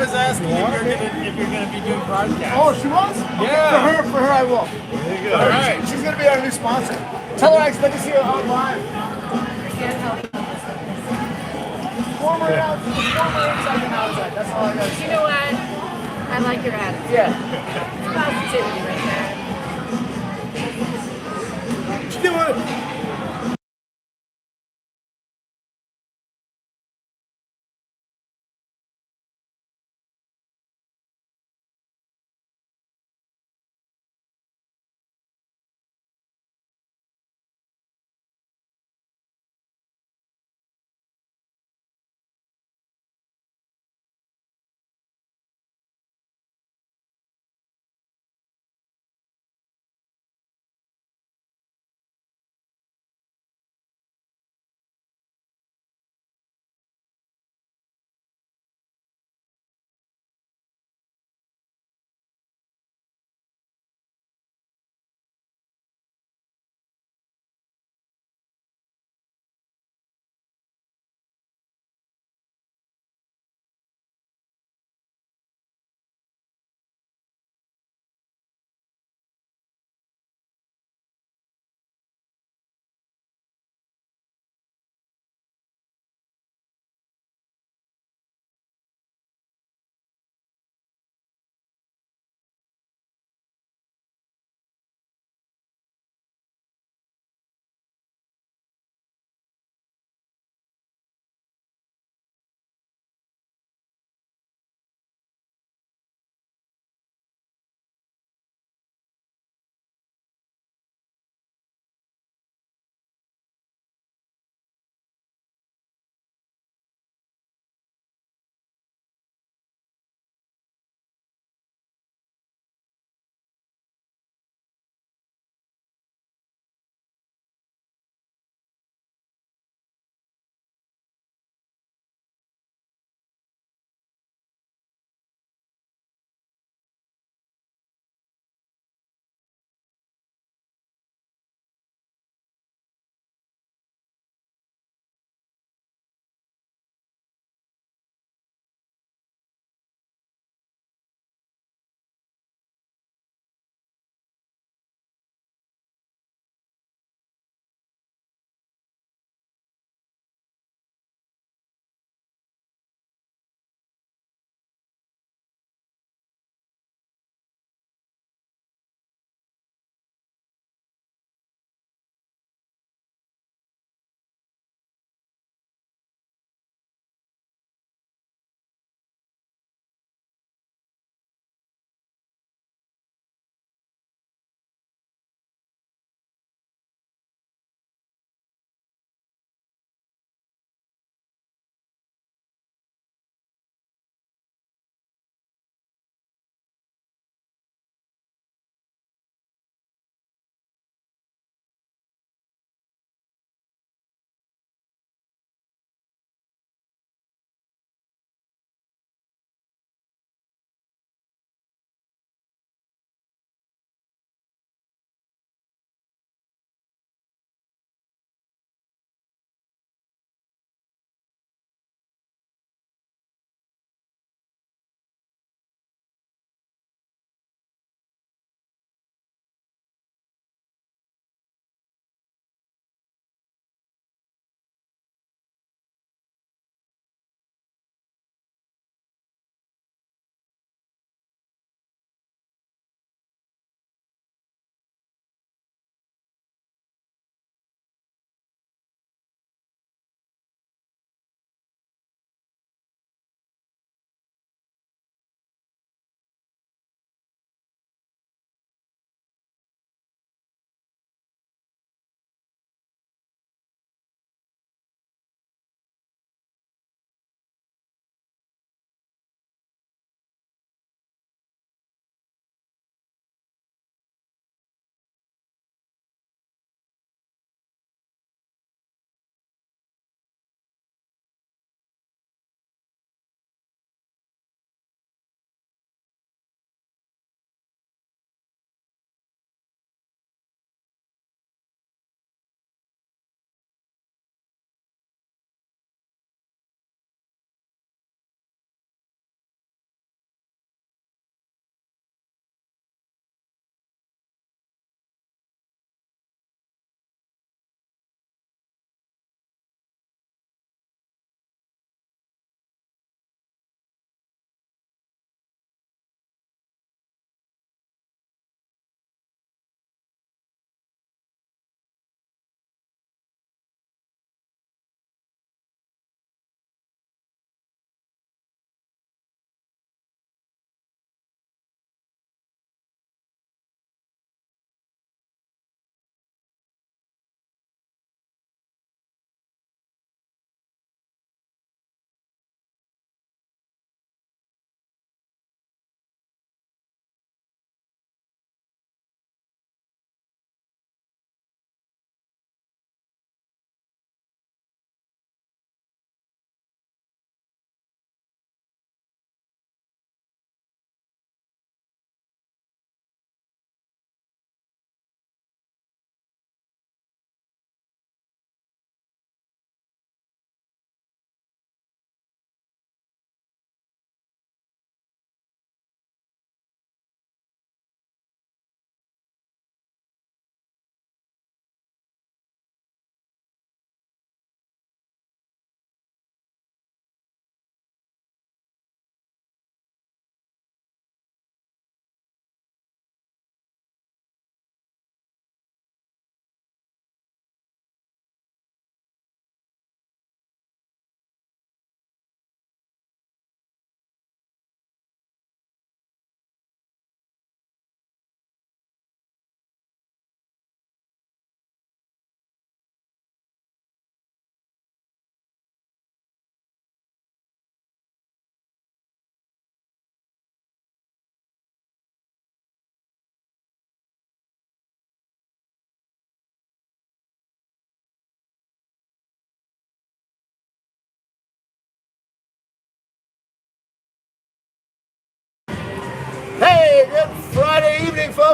Was asking if you're gonna be doing podcasts. Oh, she was? Yeah. For her, I will. There you go. All right. She's gonna be our new sponsor. Tell her I expect to see her on live. Former inside and outside. That's all I got to say. You know what? I like your attitude. Yeah. It's positivity right there. She did what?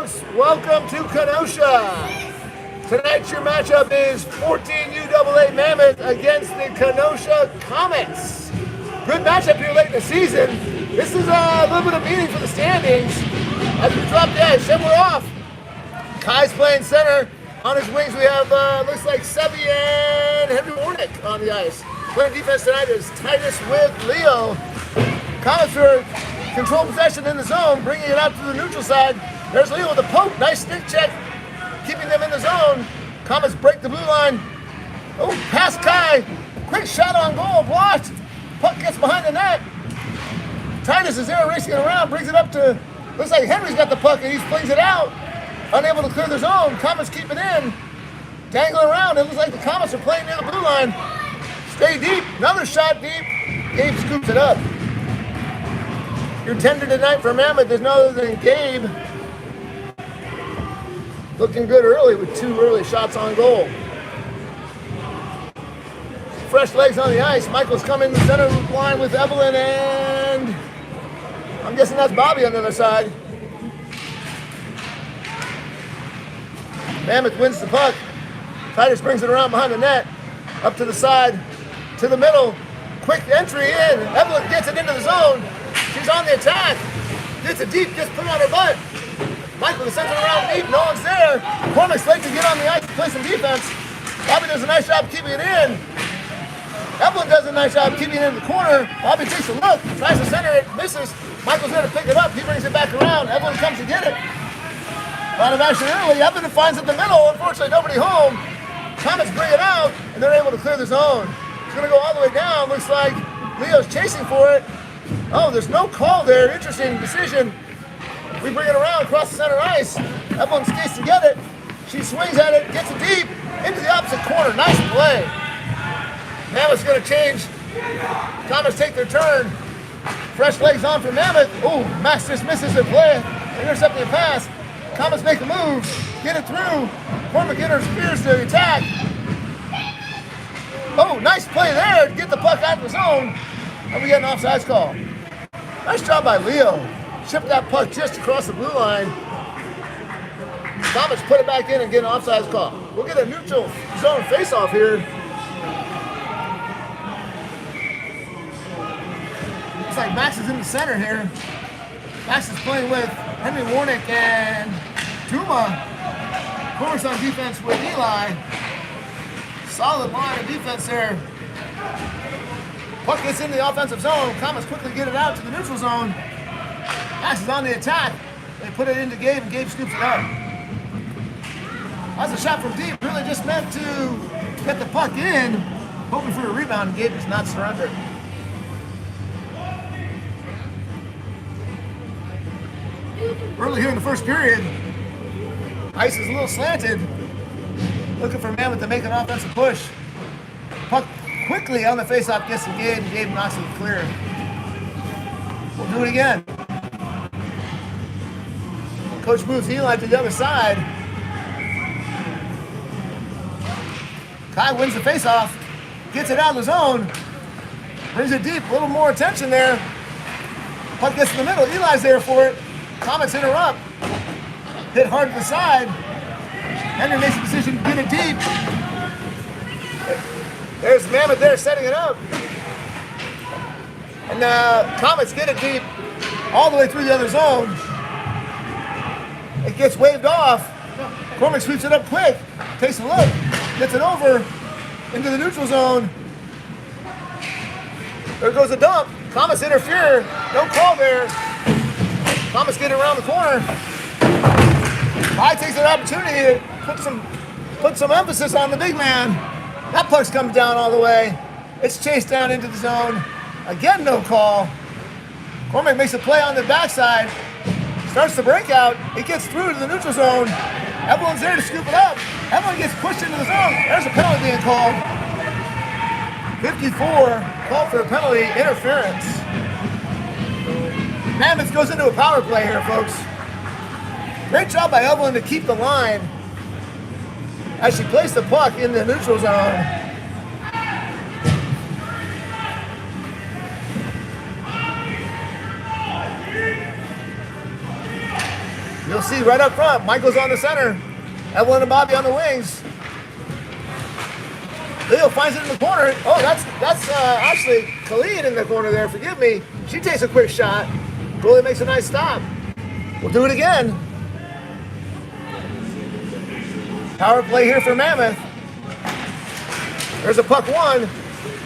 folks. Welcome to Kenosha. Tonight's your matchup is 14 UAA Mammoth against the Kenosha Komets. Good matchup here late in the season. This is a little bit of meaning for the standings. As we drop the ice, then we're off. Kai's playing center. On his wings, we have, looks like Sevi and Henry Warnick on the ice. Playing defense tonight is Titus with Leo. Komets are control possession in the zone, bringing it out to the neutral side. There's Leo with a poke. Nice stick check, keeping them in the zone. Komets break the blue line. Oh, past Kai. Quick shot on goal, blocked. Puck gets behind the net. Titus is there racing it around, brings it up to, looks like Henry's got the puck and he flings it out. Unable to clear the zone. Komets keep it in. Dangling around. It looks like the Komets are playing near the blue line. Stay deep. Another shot deep. Gabe scoops it up. Your tender tonight for Mammoth is none other than Gabe. Looking good early with 2 early shots on goal. Fresh legs on the ice. Michael's coming in the center line with Evelyn, and I'm guessing that's Bobby on the other side. Mammoth wins the puck. Titus brings it around behind the net. Up to the side, to the middle. Quick entry in. Evelyn gets it into the zone. She's on the attack. Gets it deep, gets put on her butt. Michael sends it around deep, no one's there. Cormack's late to get on the ice to play some defense. Bobby does a nice job keeping it in. Evelyn does a nice job keeping it in the corner. Bobby takes a look, tries to center it, misses. Michael's there to pick it up. He brings it back around. Evelyn comes to get it. Out of action early. Evelyn finds it in the middle. Unfortunately, nobody home. Komets bring it out, and they're able to clear the zone. It's going to go all the way down. Looks like Leo's chasing for it. Oh, there's no call there. Interesting decision. We bring it around across the center ice. Evelyn skates to get it. She swings at it, gets it deep, into the opposite corner. Nice play. Mammoth's going to change. Komets take their turn. Fresh legs on for Mammoth. Oh, Max just misses the play. Intercepting a pass. Komets make a move. Get it through. Cormack interferes to the attack. Oh, nice play there to get the puck out of the zone. And we get an offsides call. Nice job by Leo. Shipped that puck just across the blue line. Komets put it back in and get an offsides call. We'll get a neutral zone face-off here. Looks like Max is in the center here. Max is playing with Henry Warnick and Tuma. Cormack's on defense with Eli. Solid line of defense there. Puck gets into the offensive zone. Komets quickly get it out to the neutral zone. Max is on the attack. They put it into Gabe, and Gabe scoops it up. That's a shot from deep. Really just meant to get the puck in, hoping for a rebound, and Gabe does not surrender. Early here in the first period, ice is a little slanted. Looking for Mammoth to make an offensive push. Puck quickly on the faceoff gets to Gabe, and Gabe knocks it clear. We'll do it again. Coach moves Eli to the other side. Kai wins the faceoff, gets it out of the zone, brings it deep, a little more attention there. Puck gets in the middle, Eli's there for it. Komets interrupt. Hit hard to the side. Henry makes a decision to get it deep. There's Mammoth there setting it up. And Komets get it deep all the way through the other zone. It gets waved off. Cormack sweeps it up quick. Takes a look. Gets it over into the neutral zone. There goes a dump. Komets interfere. No call there. Komets get it around the corner. Kai takes an opportunity to put some emphasis on the big man. That puck's comes down all the way. It's chased down into the zone. Again, no call. Cormack makes a play on the backside. Starts the breakout. It gets through to the neutral zone. Evelyn's there to scoop it up. Evelyn gets pushed into the zone. There's a penalty being called. 54, called for a penalty, interference. Mammoth goes into a power play here, folks. Great job by Evelyn to keep the line as she placed the puck in the neutral zone. You'll see right up front, Michael's on the center. Evelyn and Bobby on the wings. Leo finds it in the corner. Oh, that's actually Khalid in the corner there. Forgive me. She takes a quick shot. Goalie makes a nice stop. We'll do it again. Power play here for Mammoth. There's a puck one.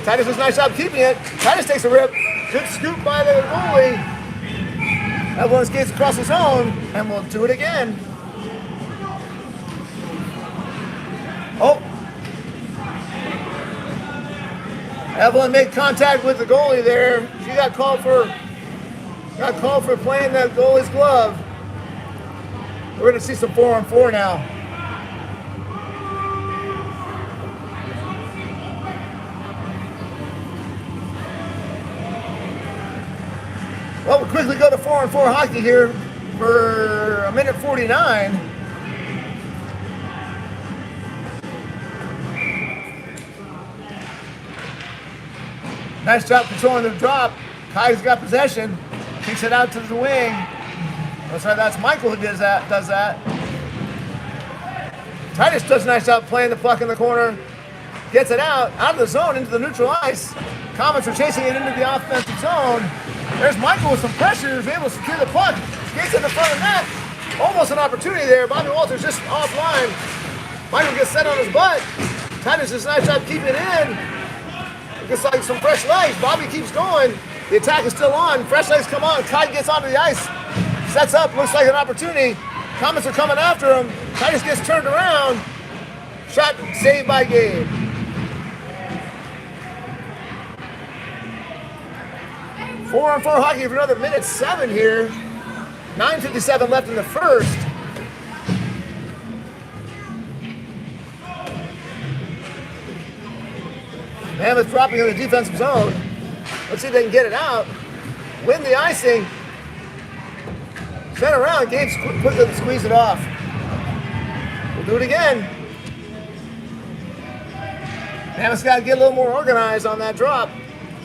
Titus does a nice job keeping it. Titus takes a rip. Good scoop by the goalie. Evelyn skates across the zone, and we'll do it again. Oh. Evelyn made contact with the goalie there. She got called for playing the goalie's glove. We're going to see some 4-on-4 now. Well, we'll quickly go to 4-on-4 hockey here for a minute 49. Nice job controlling the drop. Kai's got possession. Kicks it out to the wing. Sorry, that's Michael who does that. Titus does a nice job playing the puck in the corner. Gets it out of the zone into the neutral ice. Komets are chasing it into the offensive zone. There's Michael with some pressure. He's able to secure the puck. Skates in the front of the net. Almost an opportunity there. Bobby Walters just offline. Michael gets set on his butt. Titus does a nice job keeping it in. Looks like some fresh legs. Bobby keeps going. The attack is still on. Fresh legs come on. Kai gets onto the ice. Sets up. Looks like an opportunity. Komets are coming after him. Titus gets turned around. Shot saved by Gabe. Four-on-four hockey for another minute 7 here. 9:57 left in the first. Mammoth dropping in the defensive zone. Let's see if they can get it out. Win the icing. Send around. Gabe's quickly to squeeze it off. We'll do it again. Mammoth's got to get a little more organized on that drop.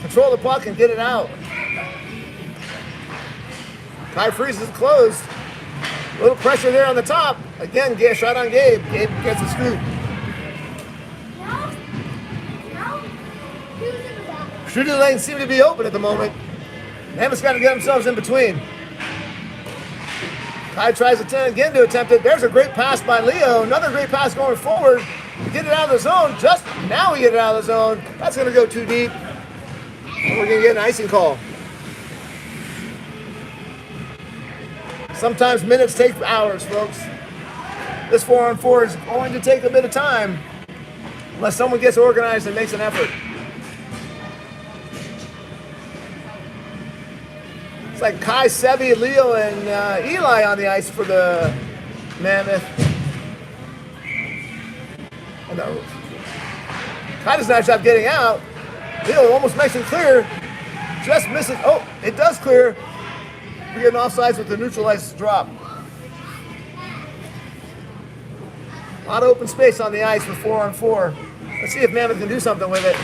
Control the puck and get it out. Kai freezes closed. A little pressure there on the top. Again, shot on Gabe. Gabe gets the scoop. Shooting lanes seem to be open at the moment. Mammoth's got to get themselves in between. Kai tries again to attempt it. There's a great pass by Leo. Another great pass going forward. Get it out of the zone. Just now we get it out of the zone. That's going to go too deep. And we're going to get an icing call. Sometimes minutes take hours, folks. This 4-on-4 is going to take a bit of time unless someone gets organized and makes an effort. It's like Kai, Sevi, Leo, and Eli on the ice for the Mammoth. No. Kai does a nice job getting out. Leo almost makes it clear. Just misses. Oh, it does clear. We're getting offsides with the neutral ice drop. A lot of open space on the ice for 4-on-4. Let's see if Mammoth can do something with it.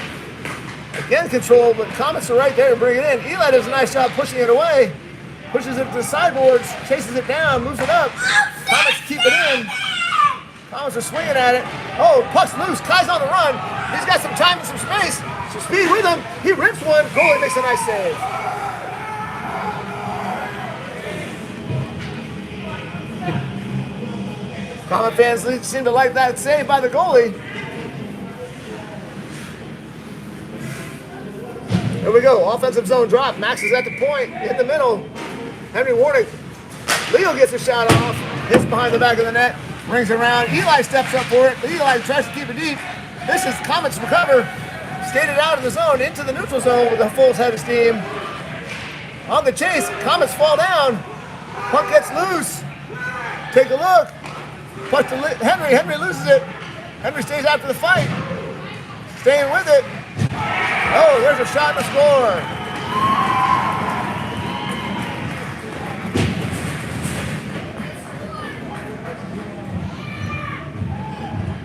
Again, control, but Komets are right there to bring it in. Eli does a nice job pushing it away. Pushes it to the sideboards, chases it down, moves it up. Komets keep it in. Komets are swinging at it. Oh, puck's loose. Kai's on the run. He's got some time and some space. Some speed with him. He rips one. Goalie makes a nice save. Comet fans seem to like that save by the goalie. Here we go. Offensive zone drop. Max is at the point in the middle. Henry Warnick. Leo gets a shot off. Hits behind the back of the net. Brings it around. Eli steps up for it. Eli tries to keep it deep. This is Komets recover. Skated out of the zone into the neutral zone with a full head of steam. On the chase. Komets fall down. Puck gets loose. Take a look. Puck to Henry. Henry loses it. Henry stays after the fight. Staying with it. Oh, there's a shot to score.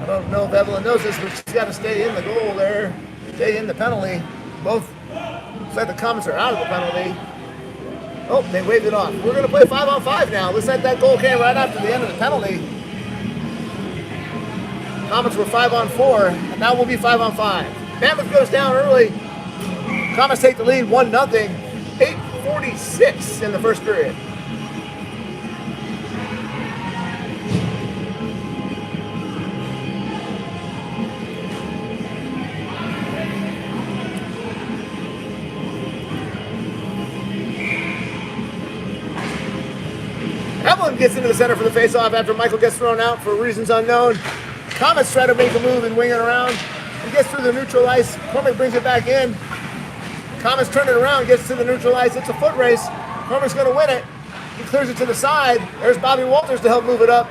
I don't know if Evelyn knows this, but she's got to stay in the goal there. Stay in the penalty. Both looks like the Komets are out of the penalty. Oh, they waved it off. We're going to play 5-on-5 now. Looks like that goal came right after the end of the penalty. Komets were 5-on-4, and now we'll be 5-on-5. Mammoth goes down early. Komets take the lead 1-0. 8:46 in the first period. Evelyn gets into the center for the face-off after Michael gets thrown out for reasons unknown. Komets try to make a move and wing it around. He gets through the neutral ice. Cormac brings it back in. Komets turn it around, gets to the neutral ice. It's a foot race. Cormac's going to win it. He clears it to the side. There's Bobby Walters to help move it up.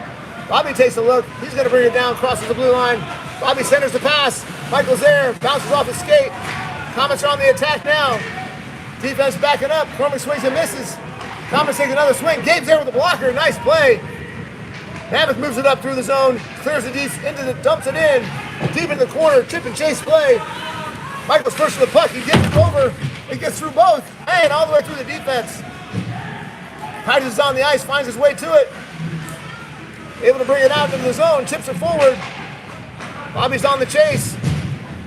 Bobby takes a look. He's going to bring it down, crosses the blue line. Bobby centers the pass. Michael's there, bounces off his skate. Komets are on the attack now. Defense backing up. Cormac swings and misses. Komets take another swing. Gabe's there with the blocker. Nice play. Mammoth moves it up through the zone, clears the deep, dumps it in, deep in the corner, chip and chase play. Michael's first to the puck. He gets it over. He gets through both, and all the way through the defense. Hodges is on the ice, finds his way to it. Able to bring it out into the zone, tips it forward. Bobby's on the chase.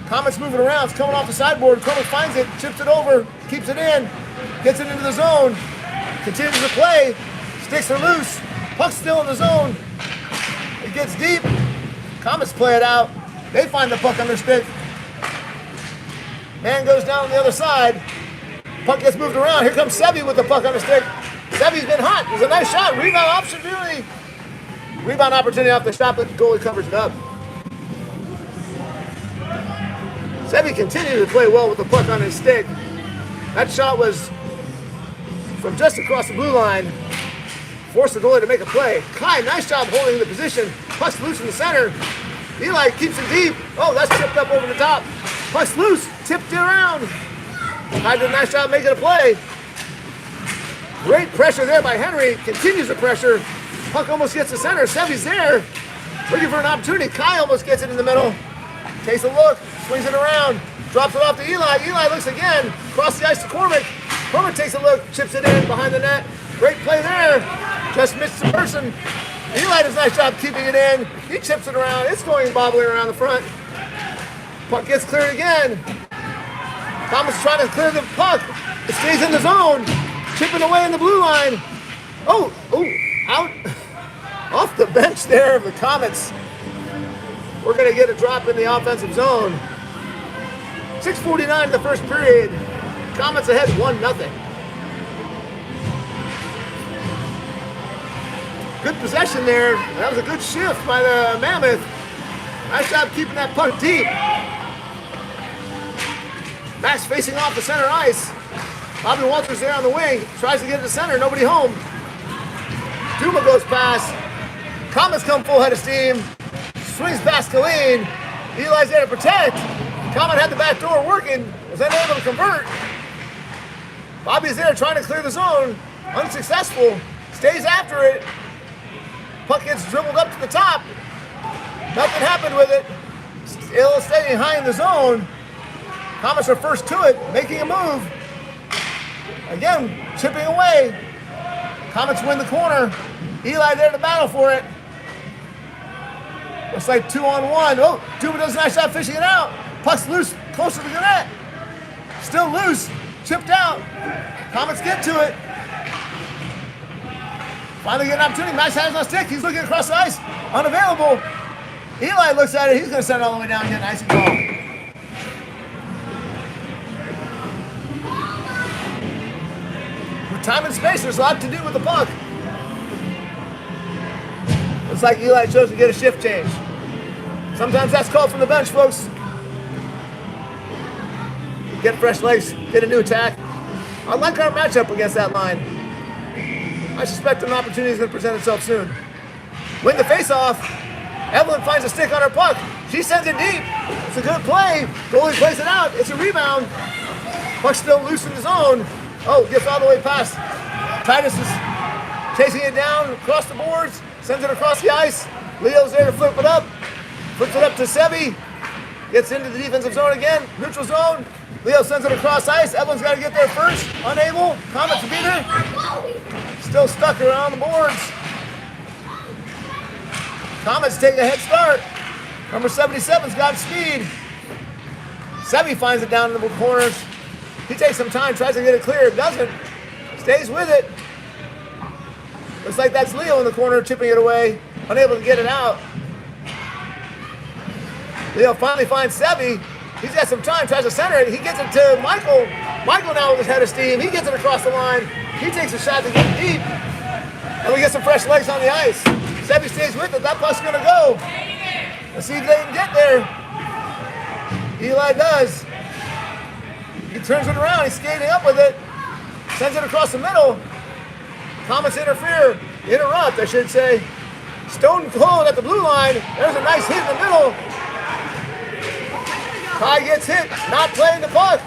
Komets moving around. It's coming off the sideboard. Cormac finds it, chips it over, keeps it in, gets it into the zone. Continues to play. Sticks are loose. Puck's still in the zone. It gets deep. Komets play it out. They find the puck on their stick. Man goes down on the other side. Puck gets moved around. Here comes Sebi with the puck on the stick. Sebi's been hot. It was a nice shot. Rebound opportunity. Rebound opportunity off the shot, but the goalie covers it up. Sebi continued to play well with the puck on his stick. That shot was from just across the blue line. Forced the goalie to make a play. Kai, nice job holding the position. Puck's loose in the center. Eli keeps it deep. Oh, that's tipped up over the top. Puck's loose. Tipped it around. Kai did a nice job making a play. Great pressure there by Henry. Continues the pressure. Puck almost gets the center. Sevi's there. Looking for an opportunity. Kai almost gets it in the middle. Takes a look. Swings it around. Drops it off to Eli. Eli looks again. Cross the ice to Cormac. Cormac takes a look. Chips it in behind the net. Great play there. Just missed the person. Eli does a nice job keeping it in. He chips it around. It's going bobbling around the front. Puck gets cleared again. Thomas trying to clear the puck. It stays in the zone. Chipping away in the blue line. Oh, out. Off the bench there of the Komets. We're going to get a drop in the offensive zone. 6:49 in the first period. Komets ahead 1-0. Good possession there. That was a good shift by the Mammoth. Nice job keeping that puck deep. Max facing off the center ice. Bobby Walters there on the wing. Tries to get to the center. Nobody home. Duma goes past. Komets come full head of steam. Swings past Colleen. Eli's there to protect. Komet had the back door working. Was unable to convert. Bobby's there trying to clear the zone. Unsuccessful. Stays after it. Puck gets dribbled up to the top. Nothing happened with it. Still staying high in the zone. Komets are first to it, making a move. Again, chipping away. Komets win the corner. Eli there to battle for it. Looks like 2-on-1. Oh, Duma does a nice job fishing it out. Puck's loose, closer to the net. Still loose, chipped out. Komets get to it. Finally get an opportunity. Max has on stick. He's looking across the ice. Unavailable. Eli looks at it. He's going to send it all the way down and get an icing call. With time and space, there's a lot to do with the puck. Looks like Eli chose to get a shift change. Sometimes that's called from the bench, folks. Get fresh legs, get a new attack. I like our matchup against that line. I suspect an opportunity is going to present itself soon. Win the face-off. Evelyn finds a stick on her puck. She sends it deep. It's a good play. Goalie plays it out. It's a rebound. Puck's still loose in the zone. Oh, gets all the way past. Titus is chasing it down across the boards. Sends it across the ice. Leo's there to flip it up. Flips it up to Sebi. Gets into the defensive zone again. Neutral zone. Leo sends it across ice. Evelyn's got to get there first. Unable. Komet to beat her. Still stuck around the boards. Komet's taking a head start. Number 77's got speed. Sebi finds it down in the corners. He takes some time, tries to get it clear. Doesn't. Stays with it. Looks like that's Leo in the corner chipping it away. Unable to get it out. Leo finally finds Sebi. He's got some time, tries to center it. He gets it to Michael. Michael now with his head of steam. He gets it across the line. He takes a shot to get deep. And we get some fresh legs on the ice. Sebi stays with it. That puck's going to go. Let's see if they can get there. Eli does. He turns it around. He's skating up with it. Sends it across the middle. Komets interrupt, I should say. Stone cold at the blue line. There's a nice hit in the middle. Kai gets hit, not playing the puck.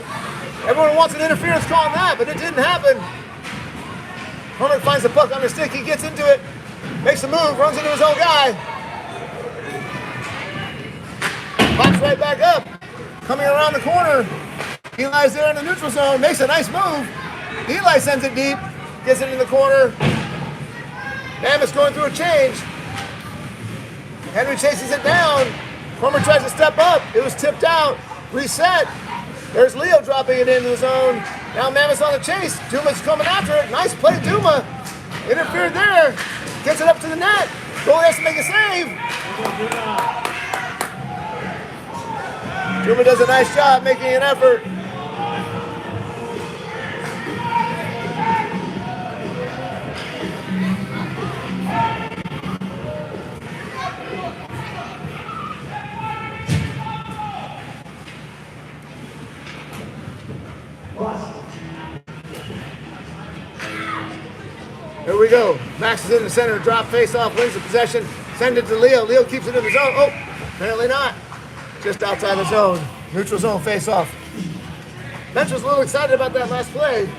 Everyone wants an interference call on that, but it didn't happen. Komet finds the puck on the stick. He gets into it, makes a move, runs into his own guy. Pops right back up. Coming around the corner. Eli's there in the neutral zone, makes a nice move. Eli sends it deep, gets it in the corner. Mammoth's going through a change. Henry chases it down. Cormer tries to step up. It was tipped out. Reset. There's Leo dropping it into the zone. Now Mammoth's on the chase. Duma's coming after it. Nice play, Duma. Interfered there. Gets it up to the net. Goalie has to make a save. Duma does a nice job making an effort. Here we go. Max is in the center. Drop face off. Wins the possession. Send it to Leo. Leo keeps it in the zone. Oh, apparently not. Just outside the zone. Neutral zone face off. Bench was a little excited about that last play.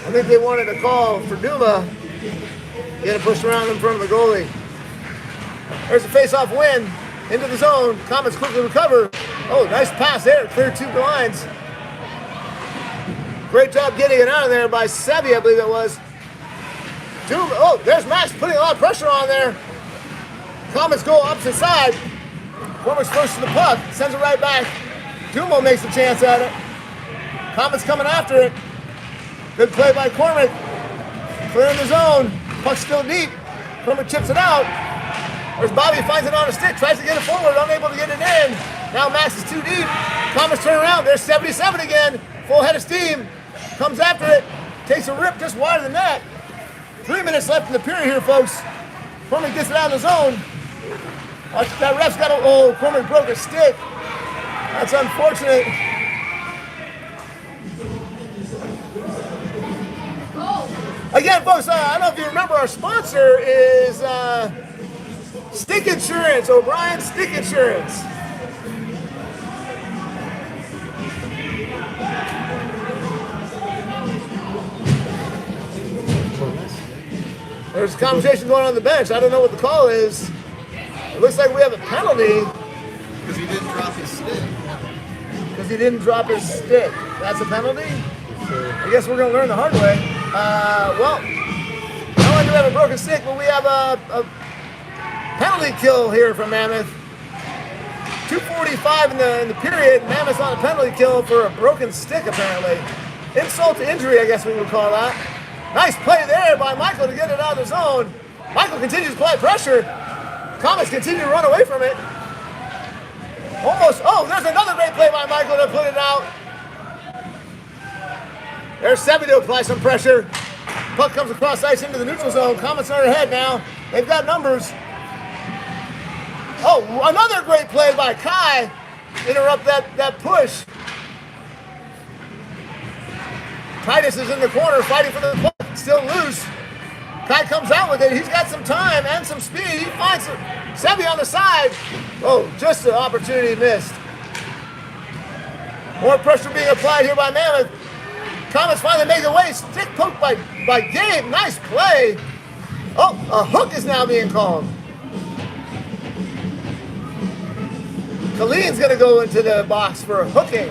I think they wanted a call for Duma. Get it pushed around in front of the goalie. There's a face-off win. Into the zone. Komets quickly recover. Oh, nice pass there. Cleared two lines. Great job getting it out of there by Sebi, I believe it was. Duma. Oh, there's Max putting a lot of pressure on there. Komets go opposite side. Cormer's first to the puck. Sends it right back. Duma makes a chance at it. Komets coming after it. Good play by Cormac. Clearing the zone. Puck still deep. Cormac chips it out. There's Bobby, finds it on a stick, tries to get it forward, unable to get it in. Now Max is too deep. Komets turn around. There's 77 again. Full head of steam. Comes after it. Takes a rip just wide of the net. 3 minutes left in the period here, folks. Cormac gets it out of the zone. That ref's got a... Oh, Cormac broke a stick. That's unfortunate. Again, folks, I don't know if you remember, our sponsor is Stick Insurance, O'Brien Stick Insurance. There's a conversation going on the bench. I don't know what the call is. It looks like we have a penalty. Because he didn't drop his stick. Because he didn't drop his stick. That's a penalty? I guess we're going to learn the hard way. Well, not only do we have a broken stick, but we have a penalty kill here from Mammoth. 2:45 in the period. Mammoth's on a penalty kill for a broken stick, apparently. Insult to injury, I guess we would call that. Nice play there by Michael to get it out of the zone. Michael continues to apply pressure. Komets continue to run away from it. Almost. Oh, there's another great play by Michael to put it out. There's Sebi to apply some pressure. Puck comes across ice into the neutral zone. Komets are ahead now. They've got numbers. Oh, another great play by Kai. Interrupt that push. Titus is in the corner fighting for the puck. Still loose. Kai comes out with it. He's got some time and some speed. He finds Sebi on the side. Oh, just an opportunity missed. More pressure being applied here by Mammoth. Komets finally make away. Stick poked by Gabe. Nice play. Oh, a hook is now being called. Colleen's going to go into the box for hooking.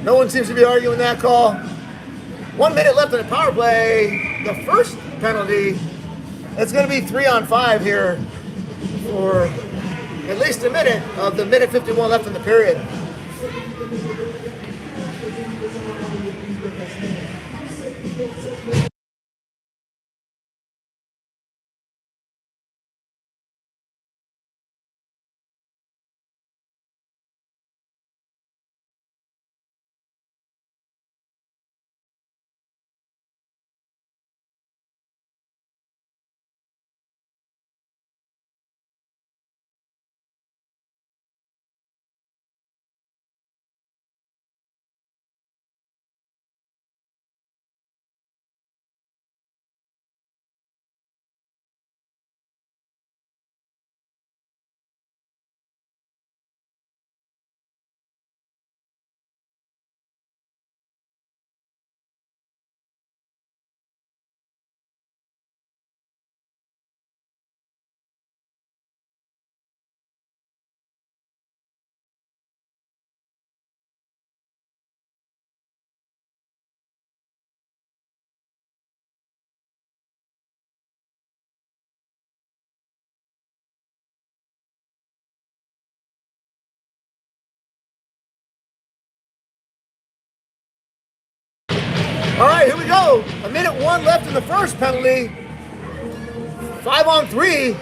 No one seems to be arguing that call. 1 minute left in the power play. The first penalty. It's going to be 3-on-5 here for at least a minute of the minute 51 left in the period. All right, here we go. A minute 1 left in the first penalty. 5-on-3.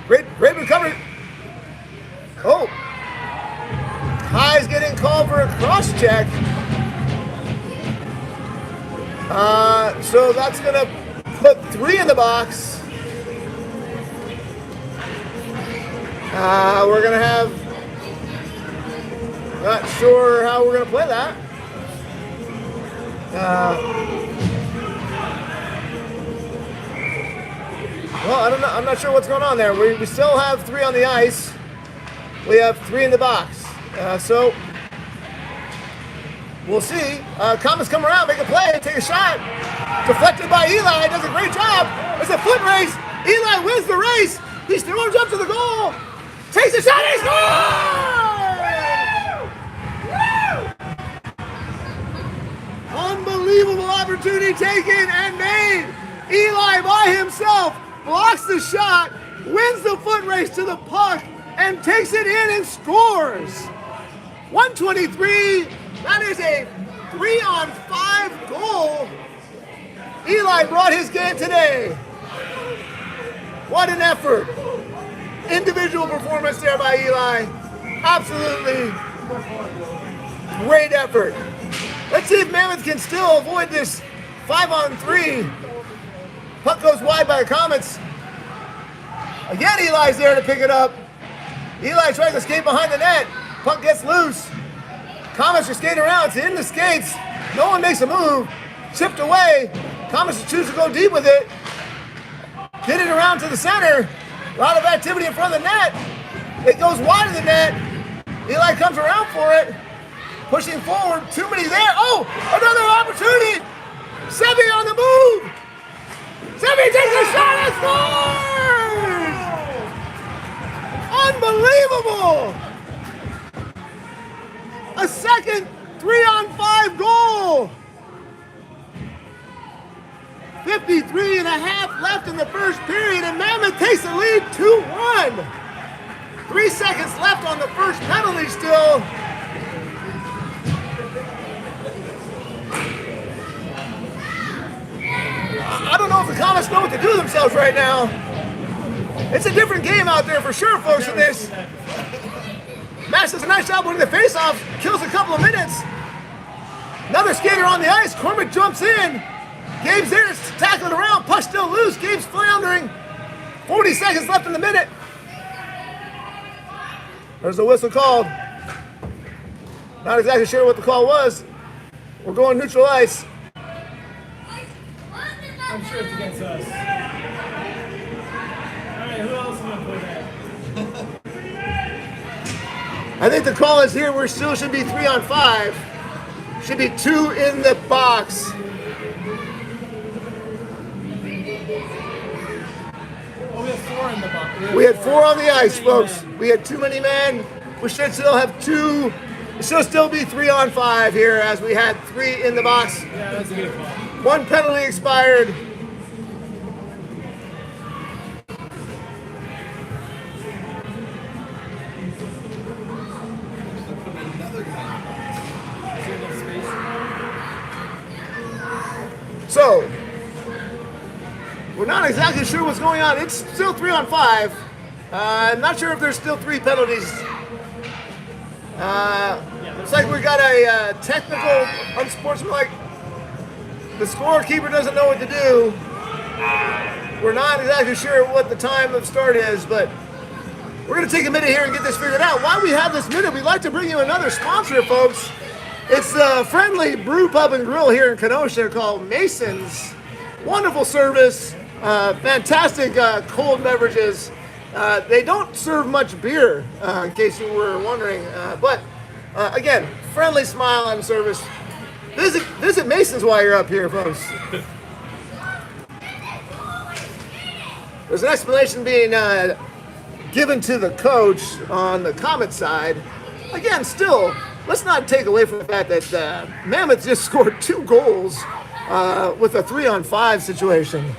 Great recovery. Oh. Kai's getting called for a cross check. So that's going to put 3 in the box. We're going to have, not sure how we're going to play that. Well, I don't know. I'm not sure what's going on there. We still have 3 on the ice. We have 3 in the box. So we'll see. Komets come around, make a play, take a shot. Deflected by Eli. Does a great job. It's a foot race. Eli wins the race. He storms up to the goal. Takes a shot. He scores! Unbelievable opportunity taken and made. Eli by himself blocks the shot, wins the foot race to the puck, and takes it in and scores. 123. That is a 3-on-5 goal. Eli brought his game today. What an effort. Individual performance there by Eli. Absolutely great effort. Let's see if Mammoth can still avoid this 5-on-3. Puck goes wide by the Komets. Again, Eli's there to pick it up. Eli tries to skate behind the net. Puck gets loose. Komets are skating around. It's in the skates. No one makes a move. Chipped away. Komets choose to go deep with it. Get it around to the center. A lot of activity in front of the net. It goes wide of the net. Eli comes around for it. Pushing forward. Too many there. Oh, another opportunity. Sevi on the move. Sevi takes a shot and scores! Unbelievable! A second 3-on-5 goal. 53 and a half left in the first period, and Mammoth takes the lead 2-1. 3 seconds left on the first penalty still. I don't know if the Komets know what to do themselves right now. It's a different game out there for sure, folks, in this. Mash does a nice job winning the faceoff, kills a couple of minutes. Another skater on the ice, Cormac jumps in. Gabe's there to tackle it around, puck still loose, Gabe's floundering. 40 seconds left in the minute. There's a whistle called. Not exactly sure what the call was. We're going neutral ice. I'm sure it's against us. Alright, who else is going to play that? I think the call is here. We still should be 3-on-5. Should be 2 in the box. Oh, we have 4 in the box. We had 4 on the ice, Too many folks. men. We had too many men. We should still have 2. It should still be 3 on 5 here, as we had 3 in the box. Yeah, that's a good call. 1 penalty expired. Another guy. Is there enough space? So, we're not exactly sure what's going on. It's still 3 on 5. I'm not sure if there's still 3 penalties. Looks like we got a technical, unsportsmanlike. The scorekeeper doesn't know what to do. We're not exactly sure what the time of start is, but we're going to take a minute here and get this figured out. While we have this minute, we'd like to bring you another sponsor, folks. It's the friendly brew pub and grill here in Kenosha called Mason's. Wonderful service, fantastic cold beverages. They don't serve much beer, in case you were wondering. But again, friendly smile and service. Visit Mason's while you're up here, folks. There's an explanation being given to the coach on the Komet side. Again, still, let's not take away from the fact that Mammoth just scored 2 goals with a 3 on 5 situation.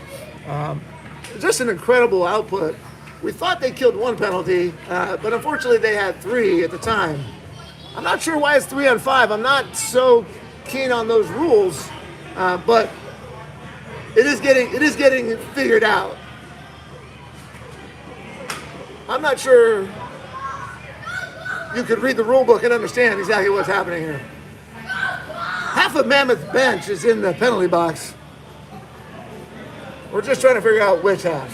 Just an incredible output. We thought they killed 1 penalty, but unfortunately they had 3 at the time. I'm not sure why it's 3 on 5. I'm not so keen on those rules, but it is getting figured out. I'm not sure you could read the rule book and understand exactly what's happening here. Half of Mammoth bench is in the penalty box. We're just trying to figure out which half.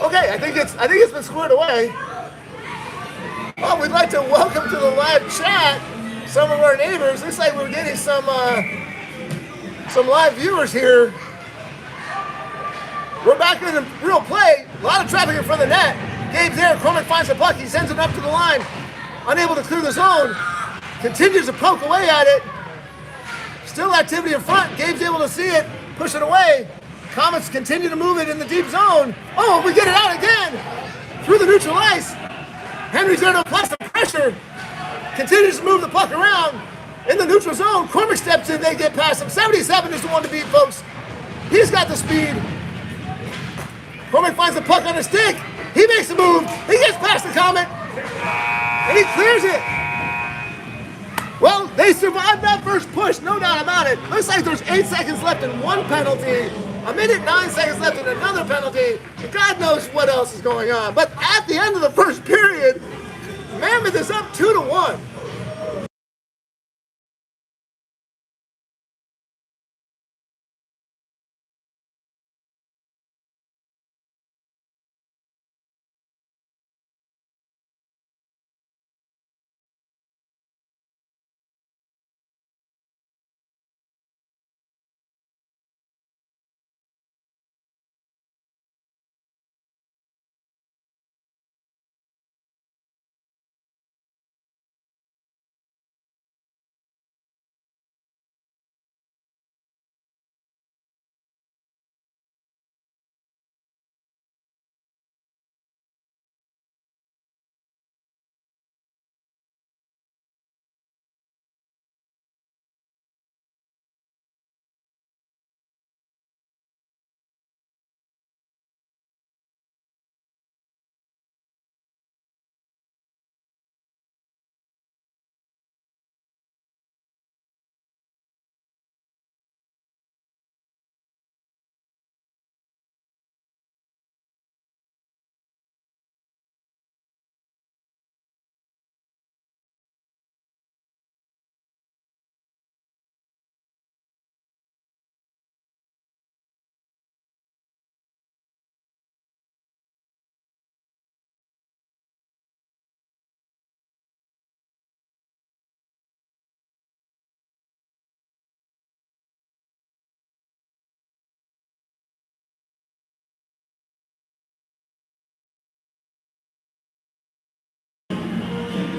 Okay, I think it's been squared away. Oh, we'd like to welcome to the live chat some of our neighbors. Looks like we're getting some live viewers here. We're back in the real play. A lot of traffic in front of the net. Gabe's there. Cormac finds the puck. He sends it up to the line. Unable to clear the zone. Continues to poke away at it. Still activity in front. Gabe's able to see it. Push it away. Komets continue to move it in the deep zone. Oh, we get it out again. Through the neutral ice. Henry's there to apply some pressure. Continues to move the puck around. In the neutral zone. Cormac steps in. They get past him. 77 is the one to beat, folks. He's got the speed. Cormac finds the puck on his stick. He makes a move. He gets past the Komet. And he clears it. Well, they survived that first push, no doubt about it. Looks like there's 8 seconds left in 1 penalty. A minute, 9 seconds left in another penalty. God knows what else is going on. But at the end of the first period, Mammoth is up 2-1.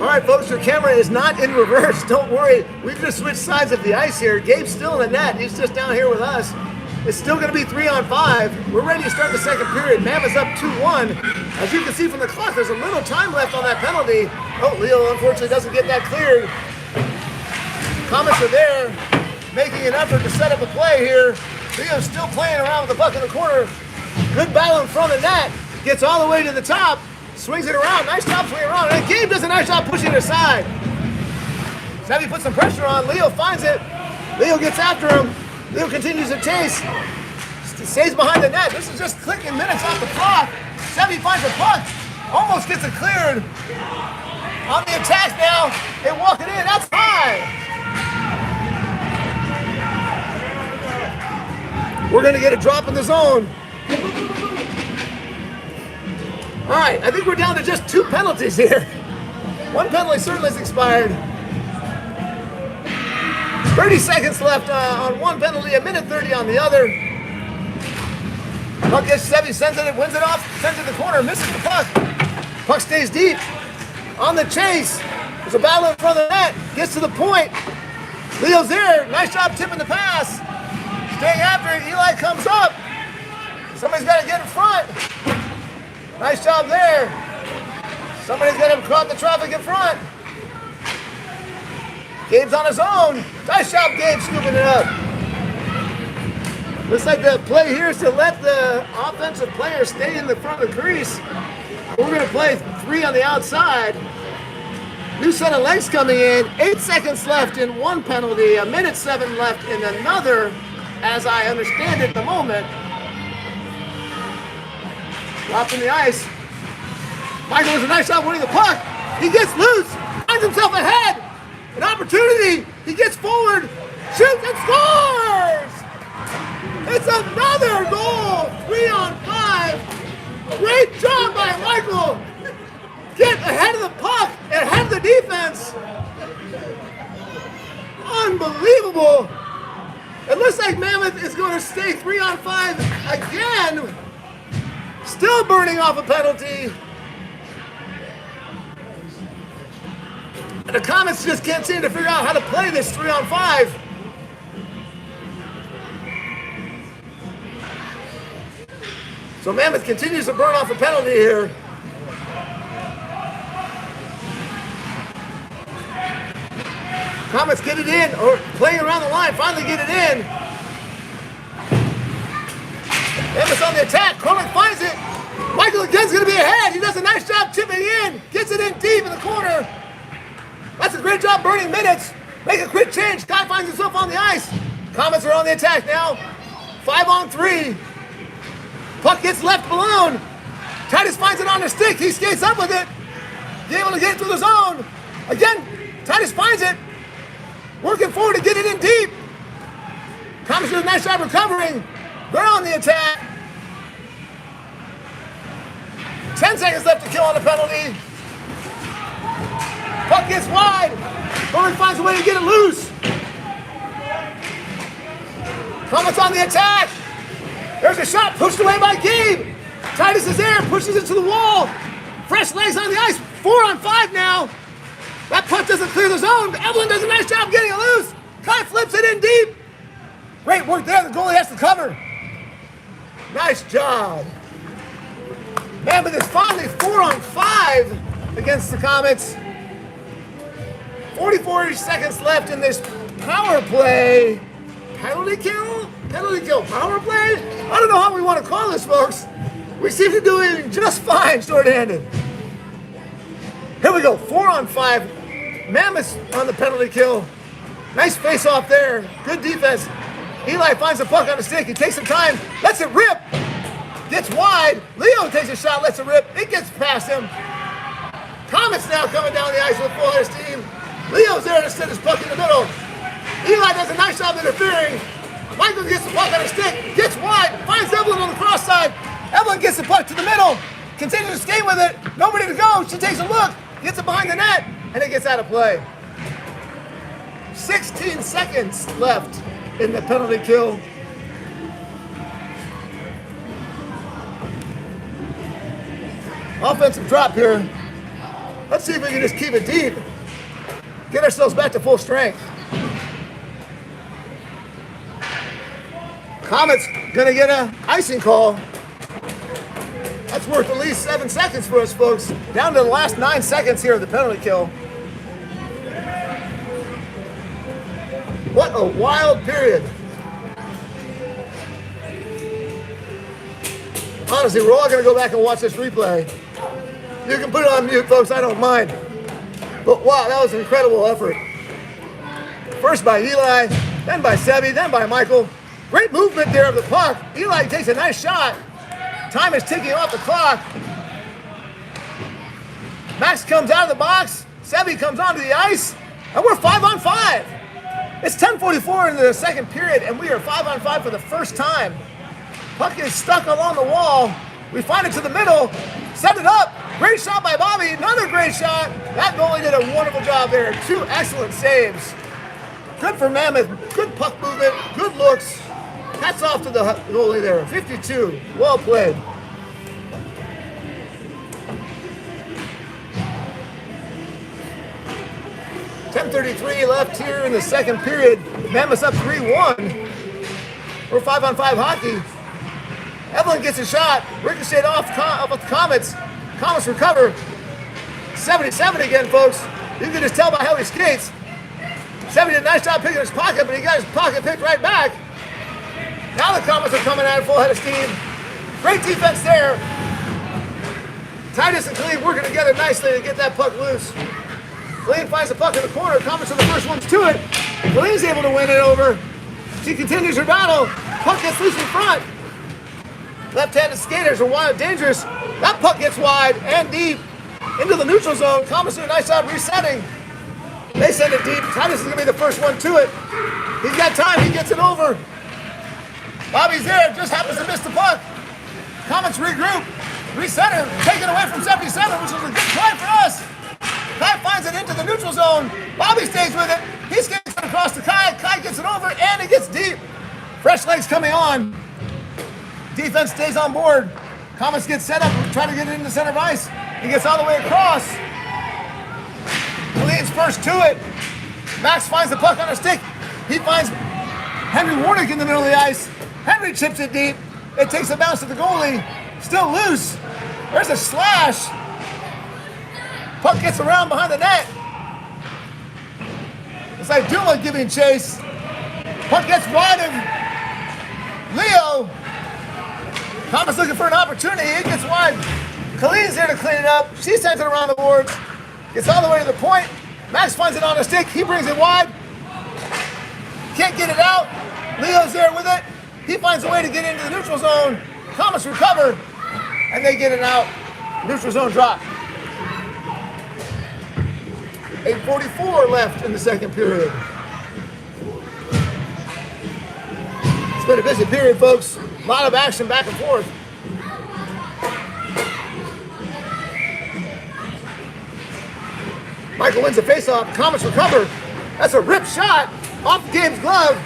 All right, folks, your camera is not in reverse. Don't worry. We've just switched sides of the ice here. Gabe's still in the net. He's just down here with us. It's still going to be 3-on-5. We're ready to start the second period. Mammoth's up 2-1. As you can see from the clock, there's a little time left on that penalty. Oh, Leo unfortunately doesn't get that cleared. Komets are there, making an effort to set up a play here. Leo's still playing around with the puck in the corner. Good battle in front of the net. Gets all the way to the top. Swings it around. Nice job swinging around. And Gabe does a nice job pushing it aside. Savvy puts some pressure on. Leo finds it. Leo gets after him. Leo continues to chase. Stays behind the net. This is just clicking minutes off the clock. Savvy finds the puck. Almost gets it cleared. On the attack now. They walk it in. That's high. We're going to get a drop in the zone. All right, I think we're down to just 2 penalties here. One penalty certainly has expired. 30 seconds left on one penalty, 1:30 on the other. Puck gets Sevy, sends it, wins it off, sends it to the corner, misses the puck. Puck stays deep. On the chase, there's a battle in front of the net, gets to the point. Leo's there, nice job tipping the pass. Staying after it, Eli comes up. Somebody's got to get in front. Nice job there. Somebody's got to caught the traffic in front. Gabe's on his own. Nice job, Gabe, scooping it up. Looks like the play here is to let the offensive player stay in the front of the crease. We're going to play 3 on the outside. New set of legs coming in. 8 seconds left in one penalty. 1:07 left in another, as I understand it at the moment. Dropping the ice. Michael does a nice job winning the puck. He gets loose. Finds himself ahead. An opportunity. He gets forward. Shoots and scores! It's another goal. 3-on-5. Great job by Michael. Get ahead of the puck, ahead of the defense. Unbelievable. It looks like Mammoth is going to stay 3-on-5 again. Still burning off a penalty. And the Komets just can't seem to figure out how to play this 3-on-5. So Mammoth continues to burn off a penalty here. Komets get it in, or playing around the line, finally get it in. Mammoth's on the attack, Cronin finds it. Michael again's gonna be ahead. He does a nice job tipping in, gets it in deep in the corner. That's a great job burning minutes. Make a quick change, Kai finds himself on the ice. Komets are on the attack now. 5-on-3. Puck gets left alone. Titus finds it on the stick, he skates up with it. He's able to get it through the zone. Again, Titus finds it. Working forward to get it in deep. Komets does a nice job recovering. They're on the attack. 10 seconds left to kill on the penalty. Puck gets wide. Berman finds a way to get it loose. Komets on the attack. There's a shot pushed away by Gabe. Titus is there, pushes it to the wall. Fresh legs on the ice. 4-on-5 now. That puck doesn't clear the zone. Evelyn does a nice job getting it loose. Kai flips it in deep. Great work there. The goalie has to cover. Nice job. Mammoth is finally 4-on-5 against the Komets. 44 seconds left in this power play. Penalty kill? Penalty kill power play? I don't know how we want to call this, folks. We seem to be doing just fine short-handed. Here we go, 4-on-5. Mammoth on the penalty kill. Nice face-off there. Good defense. Eli finds the puck on the stick. He takes some time, lets it rip. Gets wide. Leo takes a shot, lets it rip. It gets past him. Komets now coming down the ice with full head of steam. Leo's there to set his puck in the middle. Eli does a nice job interfering. Michael gets the puck on the stick, gets wide, finds Evelyn on the cross side. Evelyn gets the puck to the middle, continues to skate with it. Nobody to go. She takes a look, gets it behind the net, and it gets out of play. 16 seconds left in the penalty kill. Offensive drop here. Let's see if we can just keep it deep. Get ourselves back to full strength. Komet's gonna get an icing call. That's worth at least 7 seconds for us, folks. Down to the last 9 seconds here of the penalty kill. What a wild period. Honestly, we're all gonna go back and watch this replay. You can put it on mute, folks, I don't mind. But wow, that was an incredible effort. First by Eli, then by Sebi, then by Michael. Great movement there of the puck. Eli takes a nice shot. Time is ticking off the clock. Max comes out of the box. Sebi comes onto the ice. And we're 5 on 5. It's 10:44 in the second period, and we are 5 on 5 for the first time. Puck is stuck along the wall. We find it to the middle. Set it up. Great shot by Bobby. Another great shot. That goalie did a wonderful job there. 2 excellent saves. Good for Mammoth. Good puck movement. Good looks. Hats off to the goalie there. 52. Well played. .33 left here in the second period. Mammoth's up 3-1. We're 5 on 5 hockey. Evelyn gets a shot. Ricocheted off with the Komets. Komets recover. 77 again, folks. You can just tell by how he skates. 70 did a nice job picking his pocket, but he got his pocket picked right back. Now the Komets are coming at full head of steam. Great defense there. Titus and Colleen working together nicely to get that puck loose. Colleen finds the puck in the corner. Komets are the first ones to it. Colleen's able to win it over. She continues her battle. Puck gets loose in front. Left-handed skaters are wild, dangerous. That puck gets wide and deep into the neutral zone. Komets do a nice job resetting. They send it deep. Titus is going to be the first one to it. He's got time. He gets it over. Bobby's there. Just happens to miss the puck. Komets regroup. Recenter. Taken away from 77, which was a good play for us. Kai finds it into the neutral zone. Bobby stays with it. He skates it across to Kai. Kai gets it over, and it gets deep. Fresh legs coming on. Defense stays on board. Komets gets set up, trying to get it into center of ice. He gets all the way across. Colleen's first to it. Max finds the puck on a stick. He finds Henry Warnick in the middle of the ice. Henry chips it deep. It takes a bounce to the goalie. Still loose. There's a slash. Puck gets around behind the net. It's like Duma giving chase. Puck gets wide of Leo. Thomas looking for an opportunity. It gets wide. Colleen's there to clean it up. She sends it around the boards. Gets all the way to the point. Max finds it on a stick. He brings it wide. Can't get it out. Leo's there with it. He finds a way to get into the neutral zone. Thomas recover. And they get it out. Neutral zone drop. 8:44 left in the second period. It's been a busy period, folks. A lot of action back and forth. Michael wins the faceoff. Komets recover. That's a ripped shot off Gabe's glove.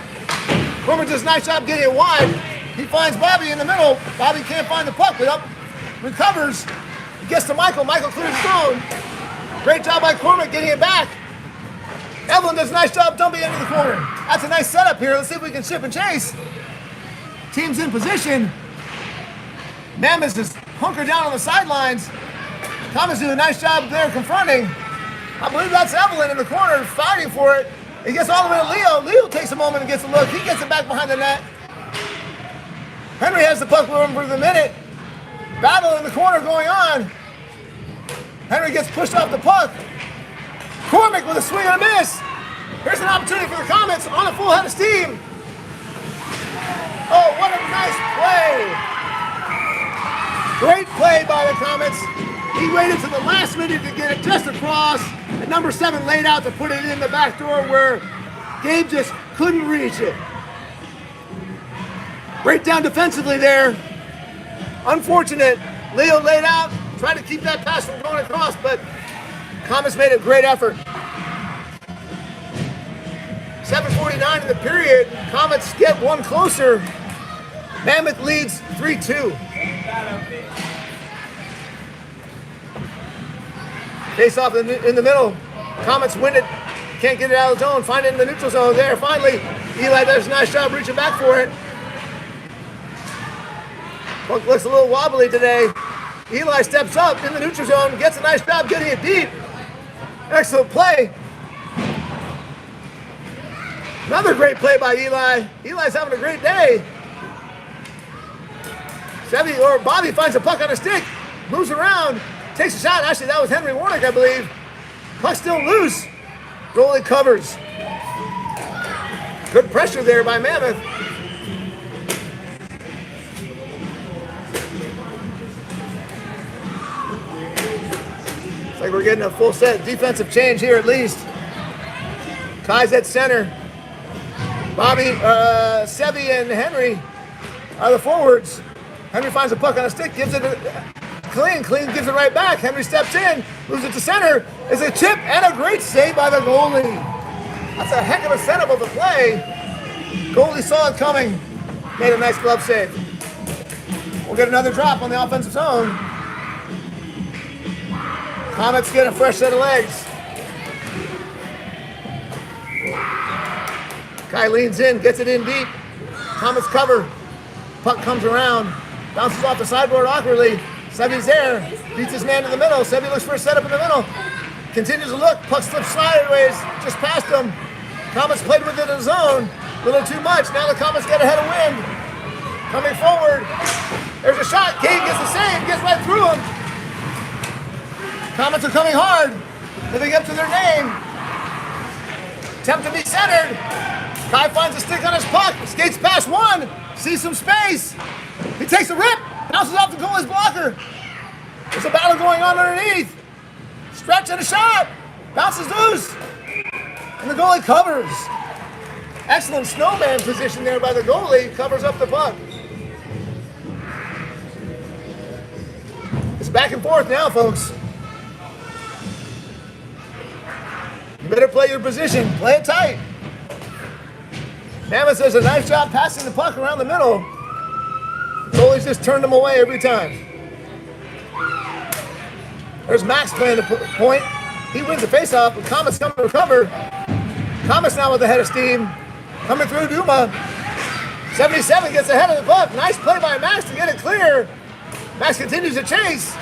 Corman does a nice job getting it wide. He finds Bobby in the middle. Bobby can't find the puck, but up recovers. He gets to Michael. Michael clears his own. Great job by Cormac getting it back. Evelyn does a nice job dumping into the corner. That's a nice setup here. Let's see if we can ship and chase. Team's in position. Mammoth is hunkered down on the sidelines. Thomas doing a nice job there confronting. I believe that's Evelyn in the corner fighting for it. He gets all the way to Leo. Leo takes a moment and gets a look. He gets it back behind the net. Henry has the puck for the minute. Battle in the corner going on. Henry gets pushed off the puck. Cormac with a swing and a miss. Here's an opportunity for the Komets on a full head of steam. Oh, what a nice play. Great play by the Komets. He waited to the last minute to get it just across. And number 7 laid out to put it in the back door where Gabe just couldn't reach it. Great down defensively there. Unfortunate. Leo laid out, tried to keep that pass from going across, but Komets made a great effort. 7:49 in the period. Komets get one closer. Mammoth leads 3-2. Face off in the middle. Komets win it. Can't get it out of the zone. Find it in the neutral zone there. Finally, Eli does a nice job reaching back for it. Puck looks a little wobbly today. Eli steps up in the neutral zone. Gets a nice job getting it deep. Excellent play. Another great play by Eli. Eli's having a great day. Bobby finds a puck on a stick. Moves around. Takes a shot. Actually, that was Henry Warnick, I believe. Puck still loose. Goalie covers. Good pressure there by Mammoth. Looks like we're getting a full set defensive change here at least. Kai's at center. Bobby, Sevi and Henry are the forwards. Henry finds a puck on a stick, gives it Clean gives it right back. Henry steps in, moves it to center. It's a chip and a great save by the goalie. That's a heck of a setup of the play. Goalie saw it coming, made a nice glove save. We'll get another drop on the offensive zone. Komets get a fresh set of legs. Kai leans in, gets it in deep. Komets cover. Puck comes around, bounces off the sideboard awkwardly. Sevi's there, beats his man to the middle. Sevi looks for a setup in the middle. Continues to look, puck slips sideways, just past him. Komets played with it in the zone, a little too much. Now the Komets get ahead of wind. Coming forward, there's a shot. Kane gets the save, gets right through him. Komets are coming hard, living up to their name. Attempt to be centered. Kai finds a stick on his puck, skates past one, sees some space. He takes a rip, bounces off the goalie's blocker. There's a battle going on underneath. Stretch and a shot, bounces loose, and the goalie covers. Excellent snowman position there by the goalie, covers up the puck. It's back and forth now, folks. You better play your position, play it tight. Mammoth does a nice job passing the puck around the middle. Goalies just turned them away every time. There's Max playing the point. He wins the faceoff, but Komets coming to recover. Komets now with the head of steam. Coming through Duma. 77 gets ahead of the puck. Nice play by Max to get it clear. Max continues to chase.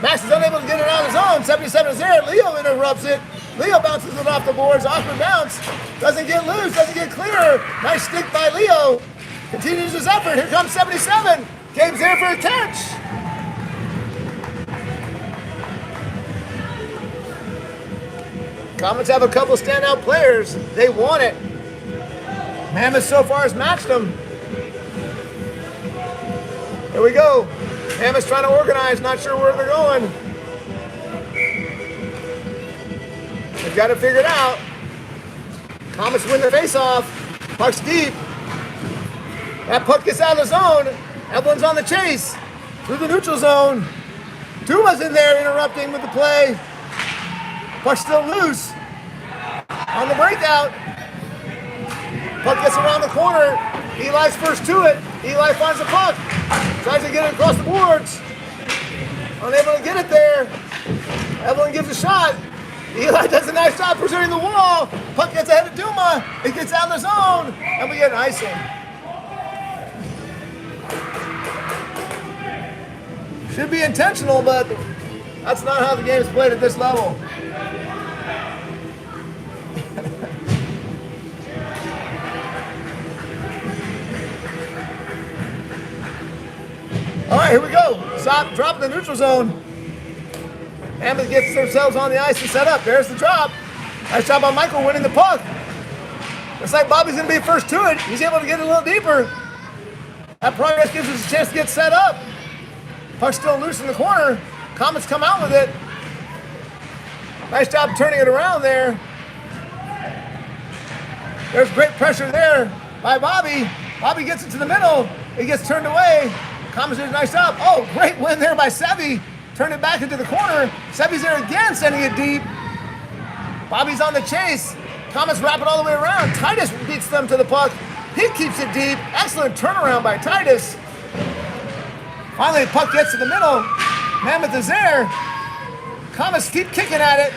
Max is unable to get it out of his own. 77 is there. Leo interrupts it. Leo bounces it off the boards. Awkward bounce. Doesn't get loose. Doesn't get clear. Nice stick by Leo. Continues his effort. Here comes 77. Game's there for a catch. Komets have a couple standout players. They want it. Mammoth so far has matched them. Here we go. Mammoth's trying to organize, not sure where they're going. They've got it figured out. Komets win the face-off. Puck's deep. That puck gets out of the zone. Evelyn's on the chase. Through the neutral zone. Duma's in there interrupting with the play. Puck's still loose. On the breakout. Puck gets around the corner. Eli's first to it. Eli finds the puck. Tries to get it across the boards. Unable to get it there. Evelyn gives a shot. Eli does a nice job preserving the wall. Puck gets ahead of Duma. It gets out of the zone. And we get an icing. Should be intentional, but that's not how the game is played at this level. All right, here we go. Stop, drop in the neutral zone. Mammoth gets themselves on the ice and set up. There's the drop. Nice job by Michael winning the puck. Looks like Bobby's going to be first to it. He's able to get a little deeper. That progress gives us a chance to get set up. Puck's still loose in the corner. Komets come out with it. Nice job turning it around there. There's great pressure there by Bobby. Bobby gets it to the middle. It gets turned away. Komets does a nice job. Oh, great win there by Sevi. Turned it back into the corner. Sevi's there again, sending it deep. Bobby's on the chase. Komets wrap it all the way around. Titus beats them to the puck. He keeps it deep. Excellent turnaround by Titus. Finally, the puck gets to the middle. Mammoth is there. Komets keep kicking at it.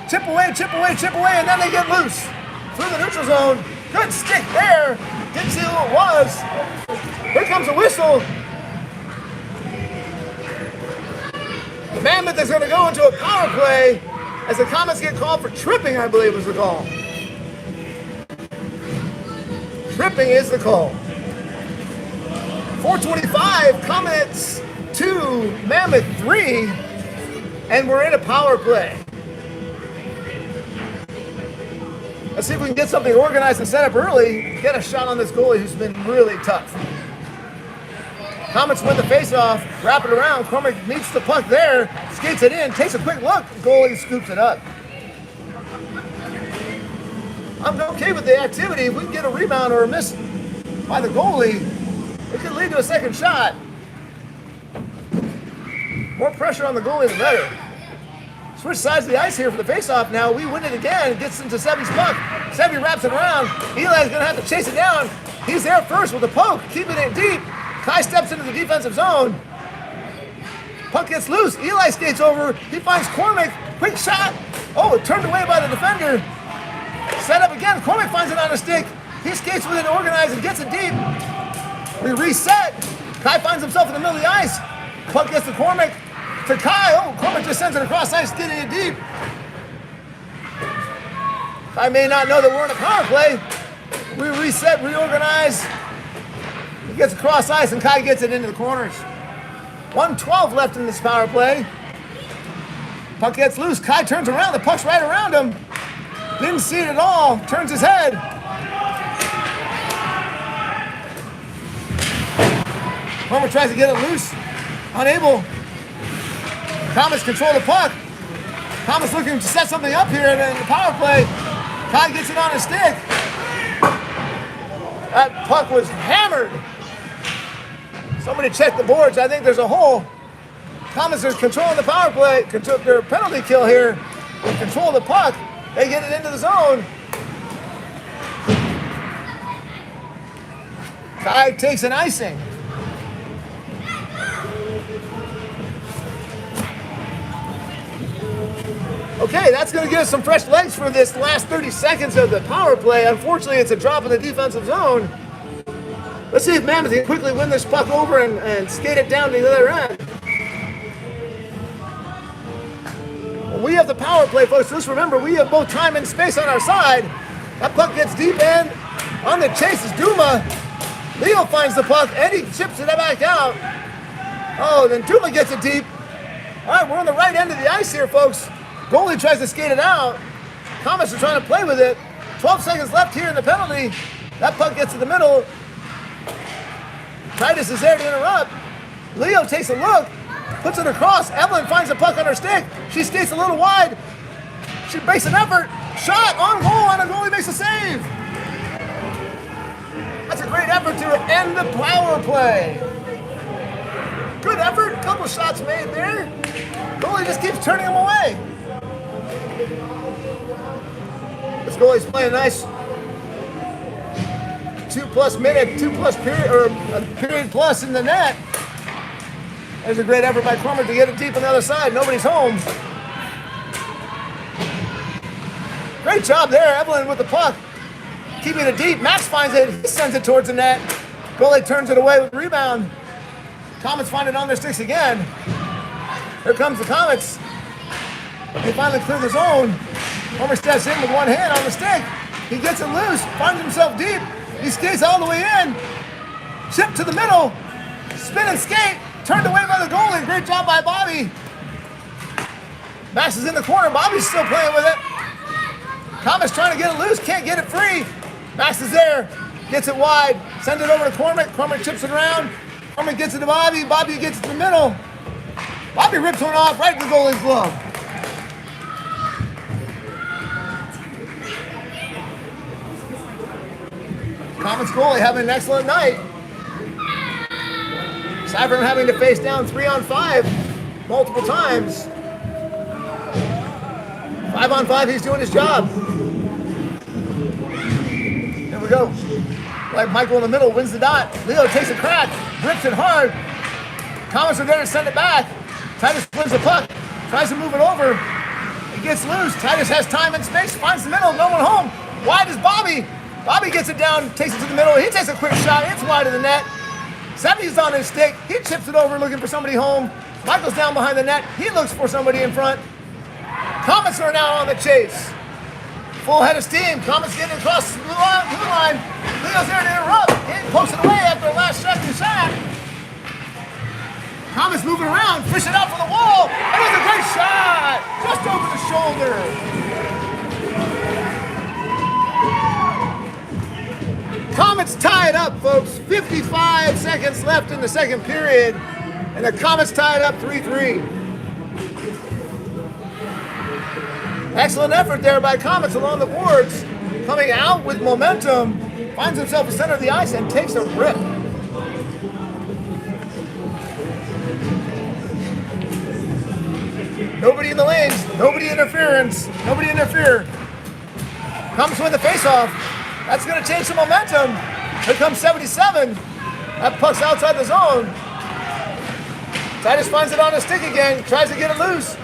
Chip away, chip away, chip away, and then they get loose. Through the neutral zone. Good stick there. Didn't see who it was. Here comes a whistle. The Mammoth is going to go into a power play as the Komets get called for tripping, I believe was the call. Tripping is the call. 4:25, Komets 2, Mammoth 3, and we're in a power play. Let's see if we can get something organized and set up early. Get a shot on this goalie who's been really tough. Komets win the face-off, wrap it around. Cormac meets the puck there, skates it in, takes a quick look. Goalie scoops it up. I'm okay with the activity. If we can get a rebound or a miss by the goalie, it could lead to a second shot. More pressure on the goalie, the better. Switch sides of the ice here for the face-off now. We win it again. It gets into Sevy's puck. Sevy wraps it around. Eli's going to have to chase it down. He's there first with the poke, keeping it deep. Kai steps into the defensive zone. Puck gets loose. Eli skates over. He finds Cormac. Quick shot. Oh, it turned away by the defender. Set up again. Cormac finds it on a stick. He skates with it organized and gets it deep. We reset. Kai finds himself in the middle of the ice. Puck gets to Cormac. To Kai. Oh, Cormac just sends it across ice, getting it deep. Kai may not know that we're in a power play. We reset, reorganize. He gets across ice, and Kai gets it into the corners. 1:12 left in this power play. Puck gets loose. Kai turns around. The puck's right around him. Didn't see it at all. Turns his head. Homer tries to get it loose. Unable. Komets control the puck. Komets looking to set something up here in the power play. Kai gets it on his stick. That puck was hammered. Somebody check the boards. I think there's a hole. Komets are controlling the power play. Their penalty kill here. They control the puck. They get it into the zone. Kai takes an icing. Okay, that's going to give us some fresh legs for this last 30 seconds of the power play. Unfortunately, it's a drop in the defensive zone. Let's see if Mammoth can quickly win this puck over and skate it down to the other end. We have the power play, folks. Just remember, we have both time and space on our side. That puck gets deep in. On the chase is Duma. Leo finds the puck, and he chips it back out. Oh, then Duma gets it deep. All right, we're on the right end of the ice here, folks. Goalie tries to skate it out. Komets are trying to play with it. 12 seconds left here in the penalty. That puck gets to the middle. Titus is there to interrupt. Leo takes a look, puts it across. Evelyn finds the puck on her stick. She skates a little wide. She makes an effort. Shot on goal, and a goalie makes a save. That's a great effort to end the power play. Good effort. Couple shots made there. Goalie just keeps turning them away. This goalie's playing nice. 2+ minute, 2+ period, or a period plus in the net. There's a great effort by Cormac to get it deep on the other side. Nobody's home. Great job there, Evelyn with the puck. Keeping it deep. Max finds it. He sends it towards the net. Goalie turns it away with the rebound. Komets find it on their sticks again. Here comes the Komets. They finally clear the zone. Homer steps in with one hand on the stick. He gets it loose, finds himself deep. He skates all the way in. Chip to the middle. Spin and skate. Turned away by the goalie. Great job by Bobby. Max is in the corner. Bobby's still playing with it. Komets trying to get it loose. Can't get it free. Max is there. Gets it wide. Sends it over to Cormac. Cormac chips it around. Cormac gets it to Bobby. Bobby gets it to the middle. Bobby rips one off right in the goalie's glove. Komets goalie having an excellent night. Aside from having to face down 3-on-5 multiple times, 5-on-5, he's doing his job. Here we go. Like Michael in the middle wins the dot. Leo takes a crack, rips it hard. Komets are there to send it back. Titus wins the puck. tries to move it over. It gets loose. Titus has time and space, finds the middle, no one home. Wide is Bobby. Bobby gets it down, takes it to the middle. He takes a quick shot. It's wide of the net. Sebby's on his stick. He chips it over looking for somebody home. Michael's down behind the net. He looks for somebody in front. Komets are now on the chase. Full head of steam. Komets getting across the blue line. Leo's there to interrupt. He pokes it away after a last second shot. Komets moving around, fish it out for the wall. And it's a great shot. Just over the shoulder. Komets tie it up, folks. 55 seconds left in the second period. And the Komets tie it up 3-3. Excellent effort there by Komets along the boards. Coming out with momentum. Finds himself in the center of the ice and takes a rip. Nobody in the lanes. Nobody interference. Nobody interfere. Comes with the face-off. That's going to change some momentum. Here comes 77. That puck's outside the zone. Titus finds it on his stick again. Tries to get it loose.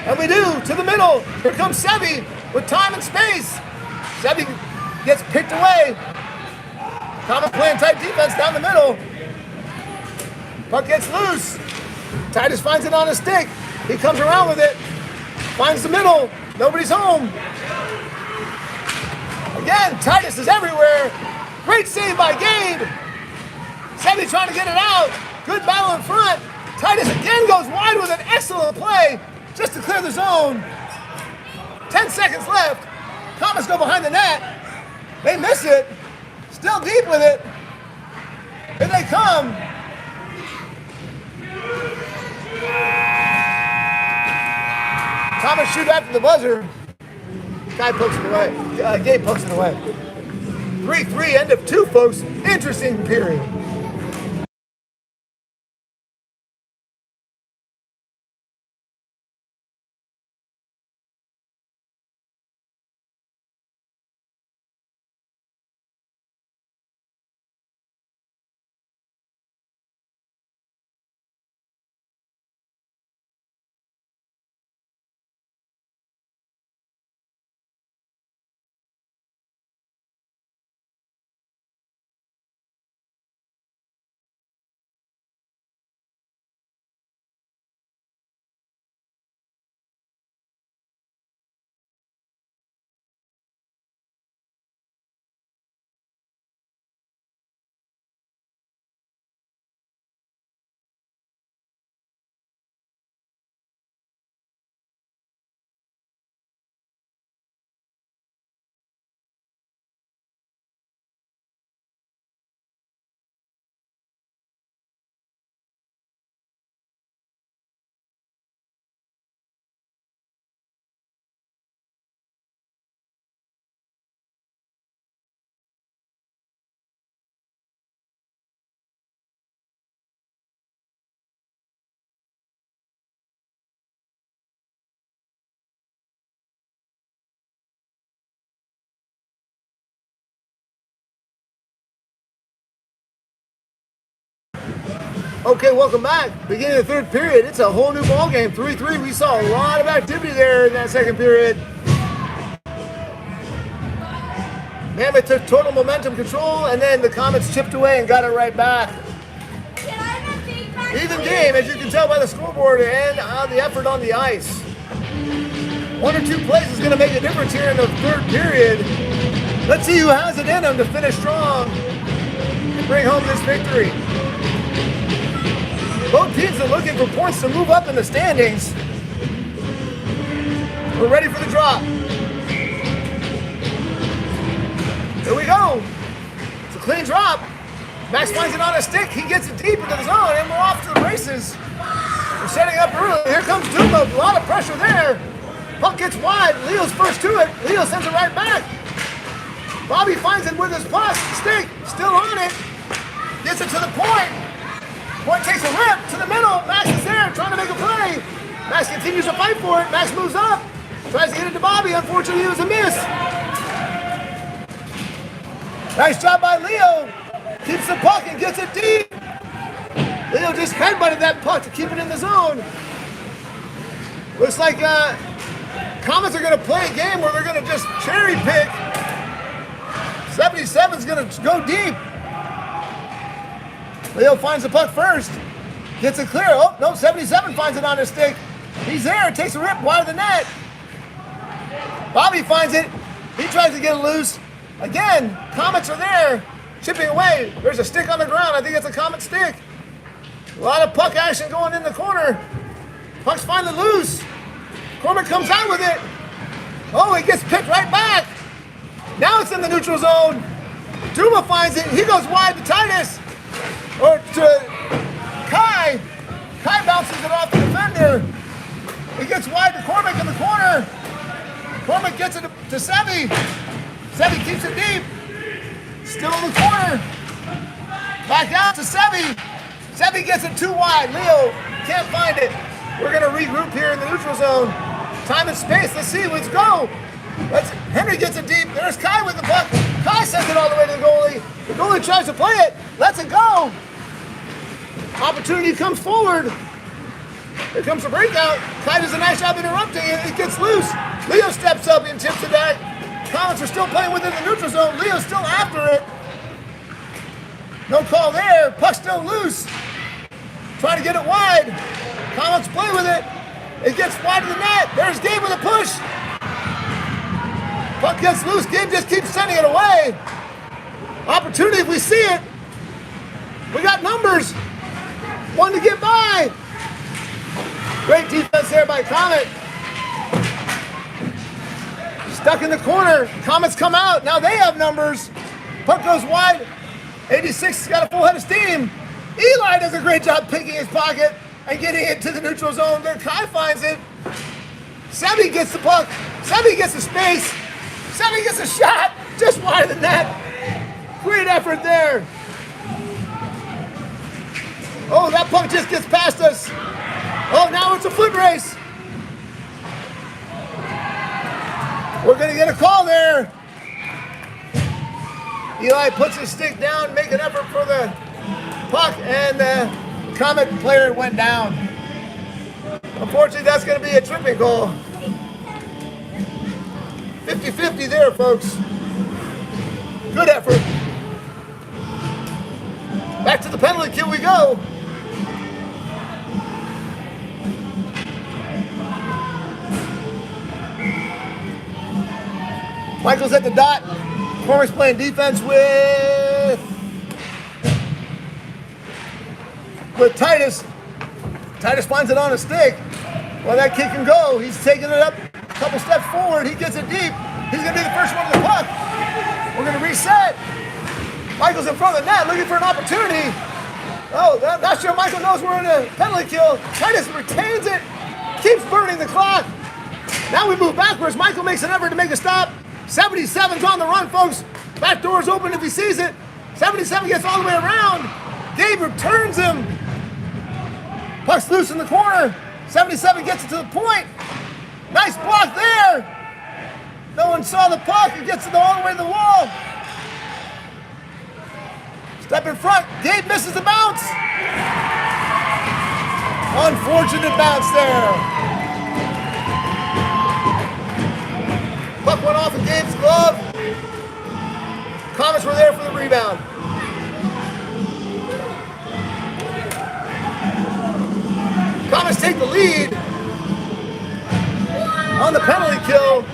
And we do. To the middle. Here comes Sebi with time and space. Sebi gets picked away. Komets playing tight defense down the middle. Puck gets loose. Titus finds it on his stick. He comes around with it. Finds the middle. Nobody's home. Again, Titus is everywhere. Great save by Gabe. Sebi trying to get it out. Good battle in front. Titus again goes wide with an excellent play just to clear the zone. 10 seconds left. Komets go behind the net. They miss it. Still deep with it. Here they come. Komets shoot after the buzzer. Guy pokes it away. Gabe pokes it away. 3-3, end of 2, folks. Interesting period. Okay, welcome back. Beginning of the third period. It's a whole new ball game. 3-3. We saw a lot of activity there in that second period. Mammoth took total momentum control, and then the Komets chipped away and got it right back. Even game, as you can tell by the scoreboard and the effort on the ice. 1 or 2 plays is going to make a difference here in the third period. Let's see who has it in them to finish strong and bring home this victory. Both teams are looking for points to move up in the standings. We're ready for the drop. Here we go. It's a clean drop. Max finds it on a stick. He gets it deep into the zone, and we're off to the races. We're setting up early. Here comes Duma. A lot of pressure there. Puck gets wide. Leo's first to it. Leo sends it right back. Bobby finds it with his stick. Still on it. Gets it to the point. Point takes a rip to the middle. Max is there trying to make a play. Max continues to fight for it. Max moves up. Tries to get it to Bobby. Unfortunately, it was a miss. Nice job by Leo. Keeps the puck and gets it deep. Leo just headbutted that puck to keep it in the zone. Looks like Komets are going to play a game where they're going to just cherry pick. 77's going to go deep. Leo finds the puck first. Gets it clear. Oh, no, 77 finds it on his stick. He's there. Takes a rip wide of the net. Bobby finds it. He tries to get it loose. Again, Komets are there. Chipping away. There's a stick on the ground. I think it's a Komet stick. A lot of puck action going in the corner. Puck's finally loose. Cormac comes out with it. Oh, he gets picked right back. Now it's in the neutral zone. Duma finds it. He goes wide to Titus. Or to Kai. Kai bounces it off the defender. He gets wide to Cormac in the corner. Cormac gets it to Sevi. Sevi keeps it deep. Still in the corner. Back out to Sevi. Sevi gets it too wide. Leo can't find it. We're going to regroup here in the neutral zone. Time and space. Let's see. Let's go. Henry gets it deep. There's Kai with the puck. Kai sends it all the way to the goalie. The goalie tries to play it. Lets it go. Opportunity comes forward. Here comes the breakout. Kai does a nice job interrupting it. It gets loose. Leo steps up and tips it back. Komets are still playing within the neutral zone. Leo's still after it. No call there. Puck's still loose. Trying to get it wide. Komets play with it. It gets wide of the net. There's Gabe with a push. Puck gets loose. Gabe just keeps sending it away. Opportunity if we see it. We got numbers. One to get by. Great defense there by Komet. Stuck in the corner. Komets come out. Now they have numbers. Puck goes wide. 86 has got a full head of steam. Eli does a great job picking his pocket and getting it to the neutral zone. There, Kai finds it. Sevi gets the puck. Sevi gets the space. Sevi gets a shot just wide of the net. Great effort there. Oh, that puck just gets past us. Oh, now it's a foot race. We're going to get a call there. Eli puts his stick down, make an effort for the puck, and the Komet player went down. Unfortunately, that's going to be a tripping goal. 50-50 there, folks. Good effort. Back to the penalty kill we go. Michael's at the dot. Cormac's playing defense with Titus. Titus finds it on a stick. Well, that kid can go. He's taking it up a couple steps forward. He gets it deep. He's going to be the first one to the puck. We're going to reset. Michael's in front of the net looking for an opportunity. Oh, not sure Michael knows we're in a penalty kill. Titus retains it. Keeps burning the clock. Now we move backwards. Michael makes an effort to make a stop. 77's on the run, folks. Back door's open if he sees it. 77 gets all the way around. Gabe returns him. Puck's loose in the corner. 77 gets it to the point. Nice block there. No one saw the puck. It gets it all the way to the wall. Step in front. Gabe misses the bounce. Unfortunate bounce there. Puck went off of Gabe's glove. Komets were there for the rebound. Komets take the lead on the penalty kill.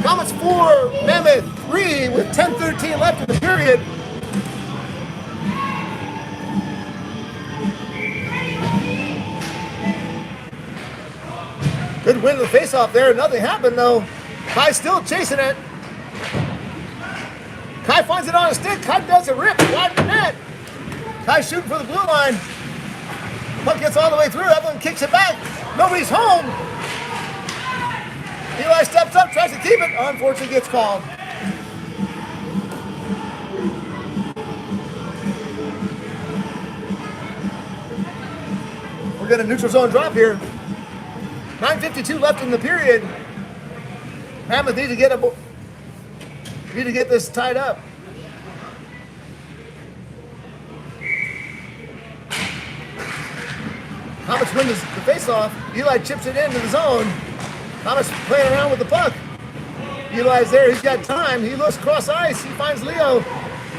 Komets 4, Mammoth 3 with 10:13 left in the period. Good win of the faceoff there. Nothing happened though. Kai's still chasing it. Kai finds it on a stick. Kai does a rip wide of the net. Kai's shooting for the blue line. Puck gets all the way through. Evelyn kicks it back. Nobody's home. Eli steps up, tries to keep it. Unfortunately, gets called. We're getting a neutral zone drop here. 9:52 left in the period. Mammoth need to get this tied up. Komets win the face-off. Eli chips it into the zone. Thomas playing around with the puck. Eli's there, he's got time. He looks cross ice, he finds Leo.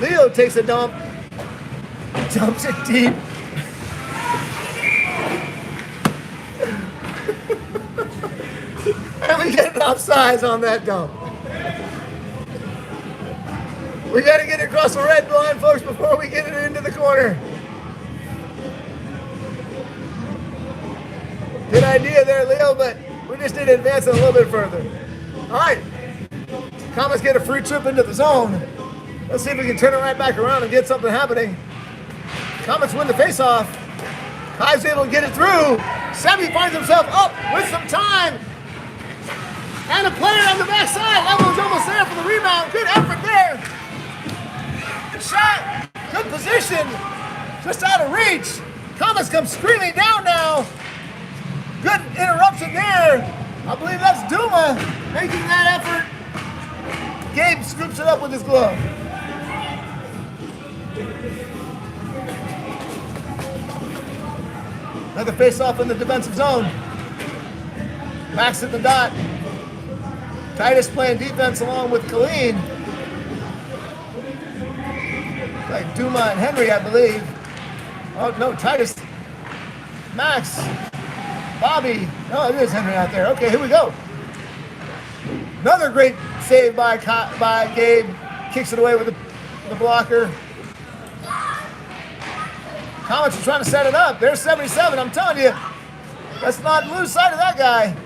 Leo takes a dump, dumps it deep. And we get an offsides on that dump. We got to get it across the red line, folks, before we get it into the corner. Good idea there, Leo, but we just need to advance it a little bit further. All right. Komets get a free trip into the zone. Let's see if we can turn it right back around and get something happening. Komets win the faceoff. Kai's able to get it through. Sebi finds himself up with some time. And a player on the backside. Evelyn's almost there for the rebound. Good effort there. Good shot. Good position. Just out of reach. Komets come screaming down now. Good interruption there. I believe that's Duma making that effort. Gabe scoops it up with his glove. Another face-off in the defensive zone. Max at the dot. Titus playing defense along with Colleen. Like Duma and Henry, I believe. Oh, no, Titus. Max. Bobby. No, it is Henry out there. Okay, here we go. Another great save by Gabe. Kicks it away with the blocker. Komets are trying to set it up. There's 77. I'm telling you, let's not lose sight of that guy.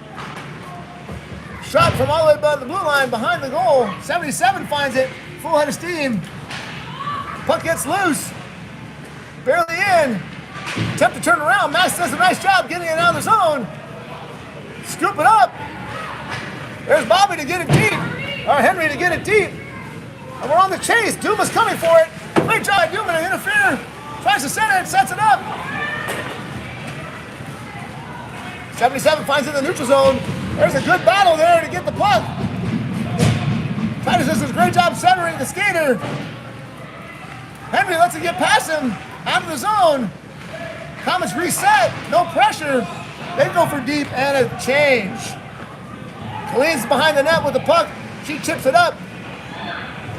Shot from all the way above the blue line behind the goal. 77 finds it. Full head of steam. Puck gets loose. Barely in. Attempt to turn around. Max does a nice job getting it out of the zone. Scoop it up. There's Bobby to get it deep. Or Henry to get it deep. And we're on the chase. Duma's coming for it. Great job, Duma, to interfere. Tries to center it, sets it up. 77 finds it in the neutral zone. There's a good battle there to get the puck. Titus does a great job centering the skater. Henry lets it get past him out of the zone. Komets reset, no pressure. They go for deep and a change. Colleen's behind the net with the puck. She chips it up.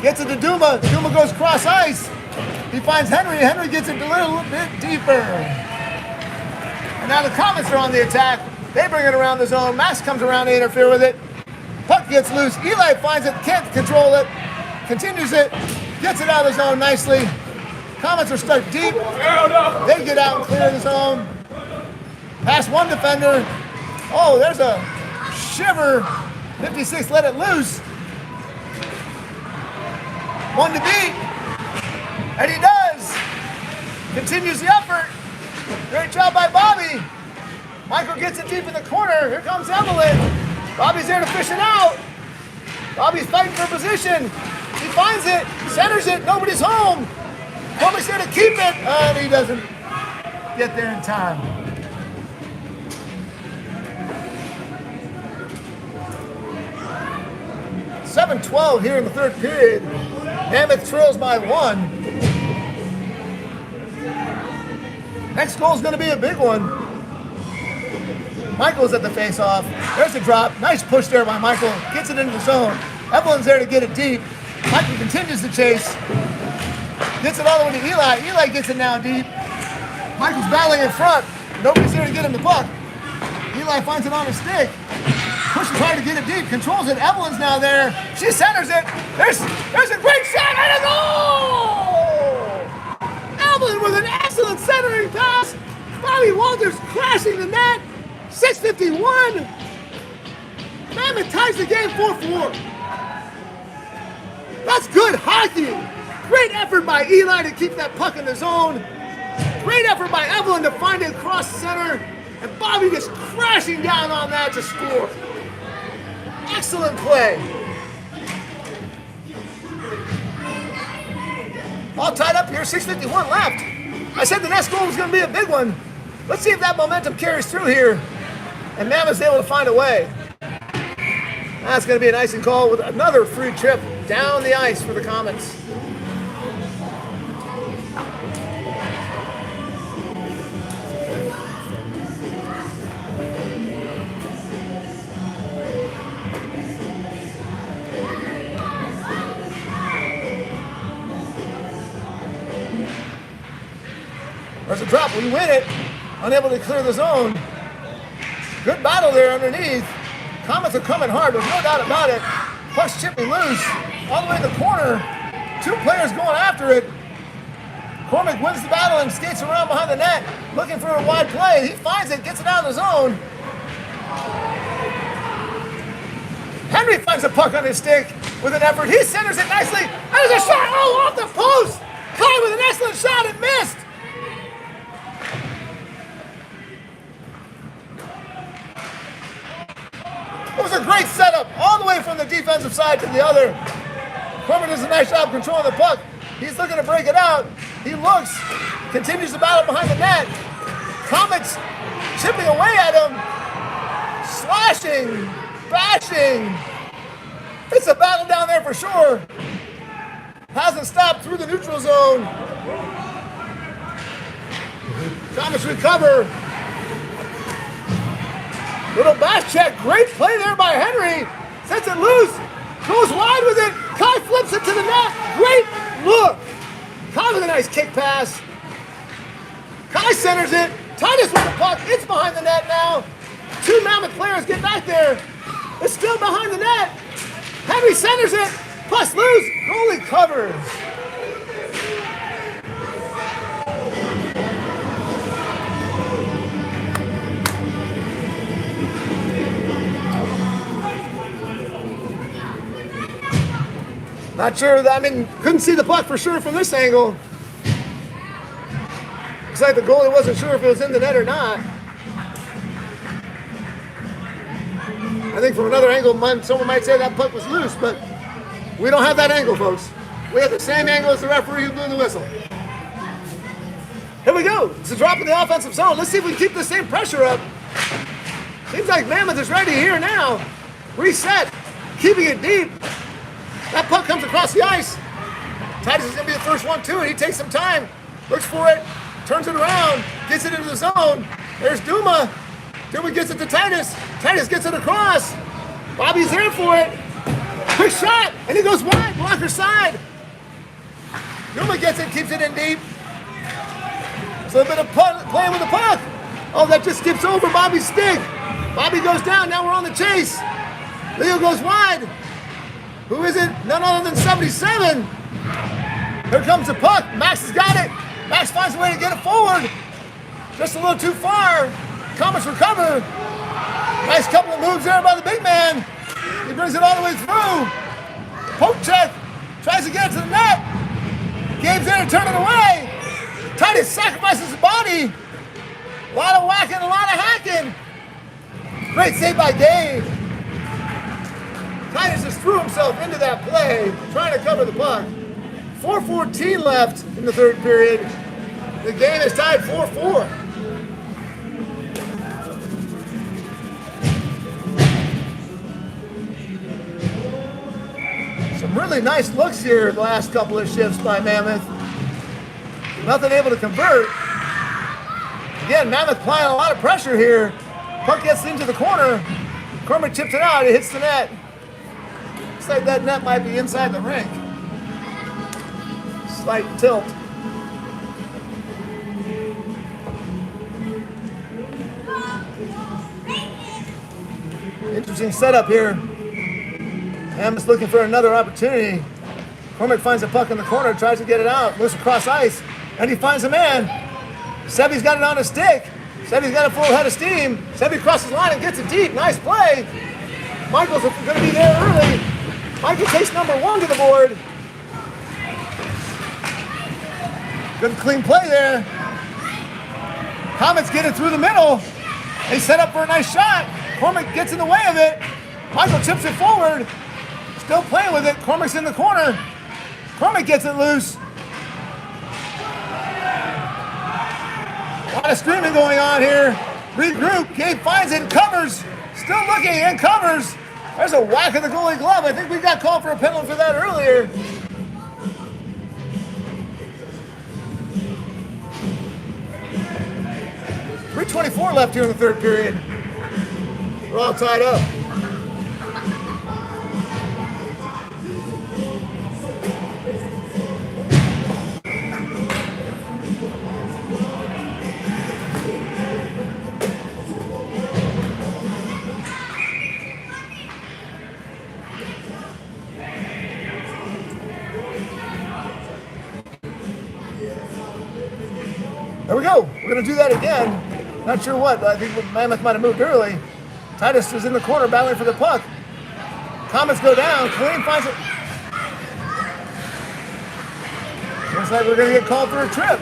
Gets it to Duma. Duma goes cross ice. He finds Henry. Henry gets it a little bit deeper. And now the Komets are on the attack. They bring it around the zone. Max comes around to interfere with it. Puck gets loose. Eli finds it, can't control it. Continues it. Gets it out of the zone nicely. Komets are stuck deep. They get out and clear the zone. Past one defender. Oh, there's a shiver. 56 let it loose. One to beat. And he does. Continues the effort. Great job by Bobby. Michael gets it deep in the corner. Here comes Evelyn. Bobby's there to fish it out. Bobby's fighting for position. He finds it, centers it, nobody's home. Cormac's there to keep it, and he doesn't get there in time. .7-12 here in the third period. Mammoth trails by 1. Next goal is going to be a big one. Michael's at the face-off. There's a drop. Nice push there by Michael. Gets it into the zone. Evelyn's there to get it deep. Michael continues to chase. Gets it all the way to Eli. Eli gets it now deep. Michael's battling in front. Nobody's there to get him the puck. Eli finds it on his stick. Pushes hard to get it deep. Controls it. Evelyn's now there. She centers it. There's a great shot and a goal! Evelyn with an excellent centering pass. Bobby Walters crashing the net. 6:51. Mammoth ties the game 4-4. That's good hockey. Great effort by Eli to keep that puck in the zone. Great effort by Evelyn to find it across center. And Bobby just crashing down on that to score. Excellent play. All tied up here, 6:51 left. I said the next goal was going to be a big one. Let's see if that momentum carries through here. And Mammoth's able to find a way. That's going to be an icing call with another free trip down the ice for the Komets. drop. We win it. Unable to clear the zone. Good battle there underneath. Komets are coming hard. There's no doubt about it. Puck's chipping loose. All the way in the corner. Two players going after it. Cormac wins the battle and skates around behind the net, looking for a wide play. He finds it, gets it out of the zone. Henry finds a puck on his stick with an effort. He centers it nicely. There's a shot, oh, off the post. Kai with an excellent shot and missed. It was a great setup, all the way from the defensive side to the other. Cormac does a nice job controlling the puck. He's looking to break it out. He looks, continues the battle behind the net. Komets chipping away at him, slashing, bashing. It's a battle down there for sure. Hasn't stopped through the neutral zone. Komets recover. Little back check, great play there by Henry. Sets it loose, goes wide with it. Kai flips it to the net. Great look. Kai with a nice kick pass. Kai centers it. Titus with the puck. It's behind the net now. Two Mammoth players get back there. It's still behind the net. Henry centers it. Puss loose. Goalie covers. Not sure, couldn't see the puck for sure from this angle. Looks like the goalie wasn't sure if it was in the net or not. I think from another angle, someone might say that puck was loose, but we don't have that angle, folks. We have the same angle as the referee who blew the whistle. Here we go. It's a drop in the offensive zone. Let's see if we can keep the same pressure up. Seems like Mammoth is ready here now. Reset, keeping it deep. That puck comes across the ice. Titus is going to be the first one to it. He takes some time, looks for it, turns it around, gets it into the zone. There's Duma. Duma gets it to Titus. Titus gets it across. Bobby's there for it. Quick shot, and he goes wide, blocker side. Duma gets it, keeps it in deep. So a bit of playing with the puck. Oh, that just skips over Bobby's stick. Bobby goes down, now we're on the chase. Leo goes wide. Who is it? None other than 77. Here comes the puck. Max has got it. Max finds a way to get it forward. Just a little too far. Komets recover. Nice couple of moves there by the big man. He brings it all the way through. Poke check. Tries to get it to the net. Gabe's there to turn it away. Titus sacrifices his body. A lot of whacking, a lot of hacking. Great save by Gabe. Titus just threw himself into that play, trying to cover the puck. 4:14 left in the third period. The game is tied 4-4. Some really nice looks here the last couple of shifts by Mammoth. Nothing able to convert. Again, Mammoth applying a lot of pressure here. Puck gets into the corner. Cormac chips it out, it hits the net. Looks like that net might be inside the rink. Slight tilt. Interesting setup here. Mammoth's looking for another opportunity. Cormac finds a puck in the corner, tries to get it out, moves across ice, and he finds a man. Sevy's got it on his stick. Sevy's got a full head of steam. Sevy crosses the line and gets it deep. Nice play. Michael's going to be there early. Michael takes number 1 to the board. Good clean play there. Komets get it through the middle. They set up for a nice shot. Cormac gets in the way of it. Michael chips it forward. Still playing with it. Cormac's in the corner. Cormac gets it loose. A lot of screaming going on here. Regroup. Gabe finds it and covers. Still looking and covers. There's a whack of the goalie glove. I think we got called for a penalty for that earlier. .324 left here in the third period. We're all tied up. There we go. We're going to do that again. Not sure what, but I think Mammoth might have moved early. Titus is in the corner battling for the puck. Komets go down. Clean finds it. Looks like we're going to get called for a trip.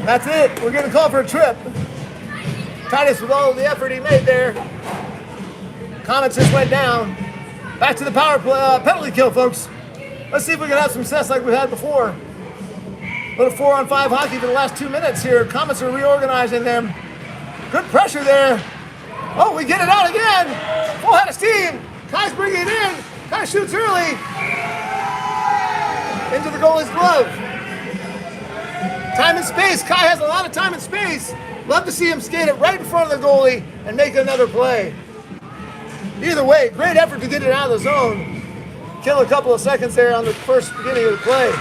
That's it. We're getting called for a trip. Titus, with all of the effort he made there, Komets just went down. Back to the power play, penalty kill, folks. Let's see if we can have some success like we had before. A little 4-on-5 hockey for the last 2 minutes here. Komets are reorganizing them. Good pressure there. Oh, we get it out again. Full head of steam. Kai's bringing it in. Kai shoots early. Into the goalie's glove. Time and space. Kai has a lot of time and space. Love to see him skate it right in front of the goalie and make another play. Either way, great effort to get it out of the zone. Kill a couple of seconds there on the first beginning of the play.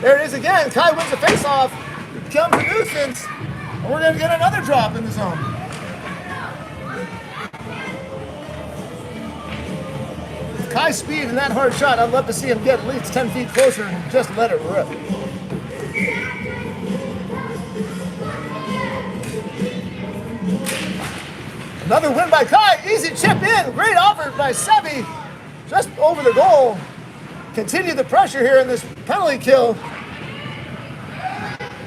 There it is again. Kai wins the faceoff. Becomes a nuisance. And we're going to get another drop in the zone. With Kai's speed and that hard shot, I'd love to see him get at least 10 feet closer and just let it rip. Another win by Kai. Easy chip in. Great offer by Sebi. Just over the goal. Continue the pressure here in this penalty kill.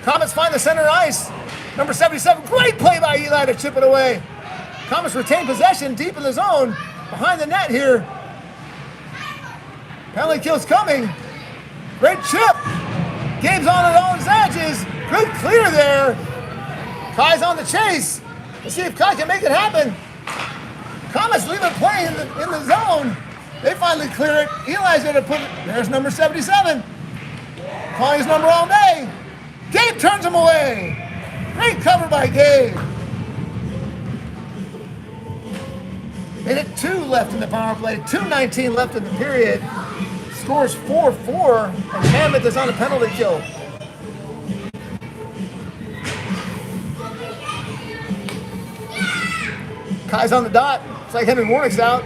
Komets find the center ice. Number 77. Great play by Eli to chip it away. Komets retain possession deep in the zone. Behind the net here. Penalty kill's coming. Great chip. Gabe's on it on his edges. Good clear there. Kai's on the chase. Let's see if Kai can make it happen. Komets leave it playing in the zone. They finally clear it. Eli's going to put it. There's number 77. Calling his number all day. Gabe turns him away. Great cover by Gabe. Minute 2 left in the power play. 2:19 left in the period. Scores 4-4, and Mammoth is on a penalty kill. Kai's on the dot. It's like Henry Warnick's out.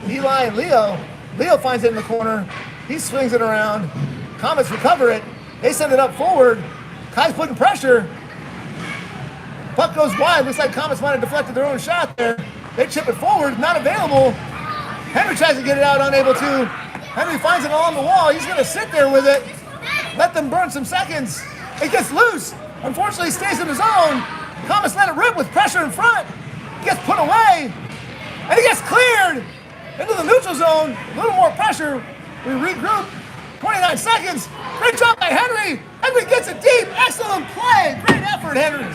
Eli and Leo. Leo finds it in the corner. He swings it around. Komets recover it. They send it up forward. Kai's putting pressure. Puck goes wide. Looks like Komets might have deflected their own shot there. They chip it forward. Not available. Henry tries to get it out. Unable to. Henry finds it along the wall. He's going to sit there with it. Let them burn some seconds. It gets loose. Unfortunately, stays in his zone. Komets let it rip with pressure in front. Gets put away. And he gets cleared into the neutral zone. A little more pressure. We regroup. 29 seconds. Great job by Henry. Henry gets it deep. Excellent play. Great effort, Henry.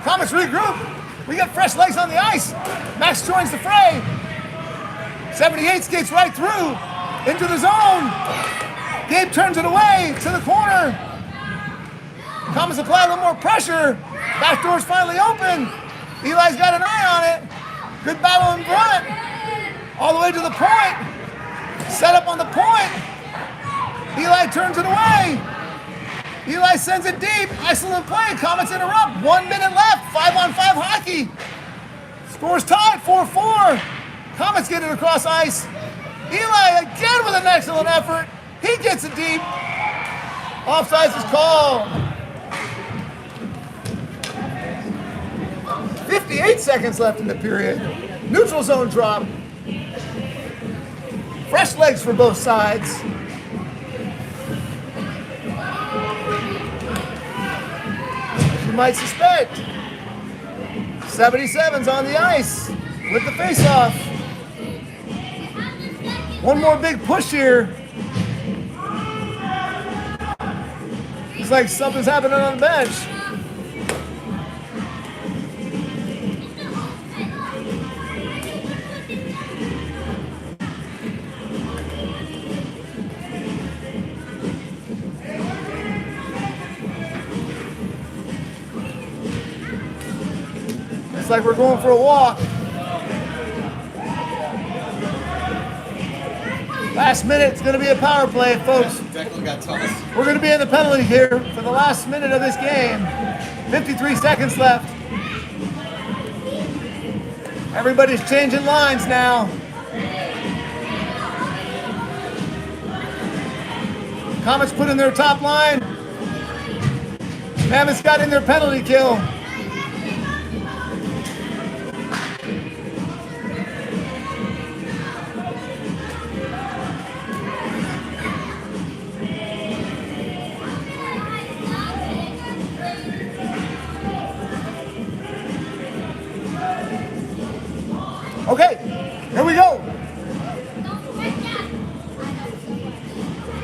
Komets regroup. We got fresh legs on the ice. Max joins the fray. 78 skates right through into the zone. Gabe turns it away to the corner. Komets apply a little more pressure. Back door's finally open. Eli's got an eye on it. Good battle in front. All the way to the point. Set up on the point. Eli turns it away. Eli sends it deep. Excellent play. Komets interrupt. 1 minute left. 5-on-5 hockey. Scores tied 4-4. Komets get it across ice. Eli again with an excellent effort. He gets it deep. Offsides is called. 58 seconds left in the period. Neutral zone drop. Fresh legs for both sides. As you might suspect, 77's on the ice with the face-off. One more big push here. Looks like something's happening on the bench. It's like we're going for a walk. Last minute, it's going to be a power play, folks. Declan got tossed. We're going to be in the penalty here for the last minute of this game. 53 seconds left. Everybody's changing lines now. Komets put in their top line. Mammoth's got in their penalty kill. Okay, here we go.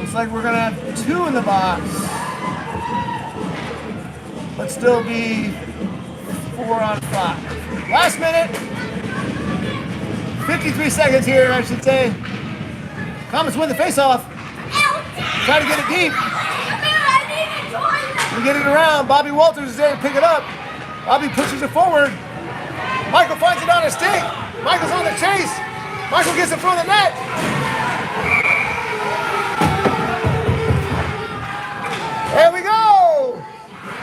Looks like we're gonna have 2 in the box. But still be 4 on 5. Last minute. 53 seconds here, I should say. Komets win the face-off. Try to get it deep. We get it around. Bobby Walters is there to pick it up. Bobby pushes it forward. Michael finds it on his stick. Michael's on the chase. Michael gets in front of the net. There we go.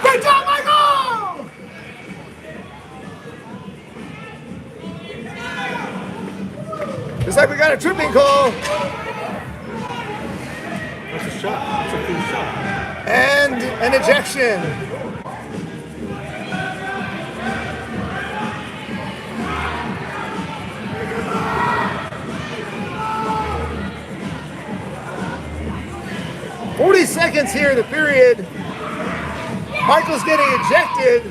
Great job, Michael! Looks like we got a tripping call. That's a shot. That's a cool shot. And an ejection. Seconds here in the period. Michael's getting ejected.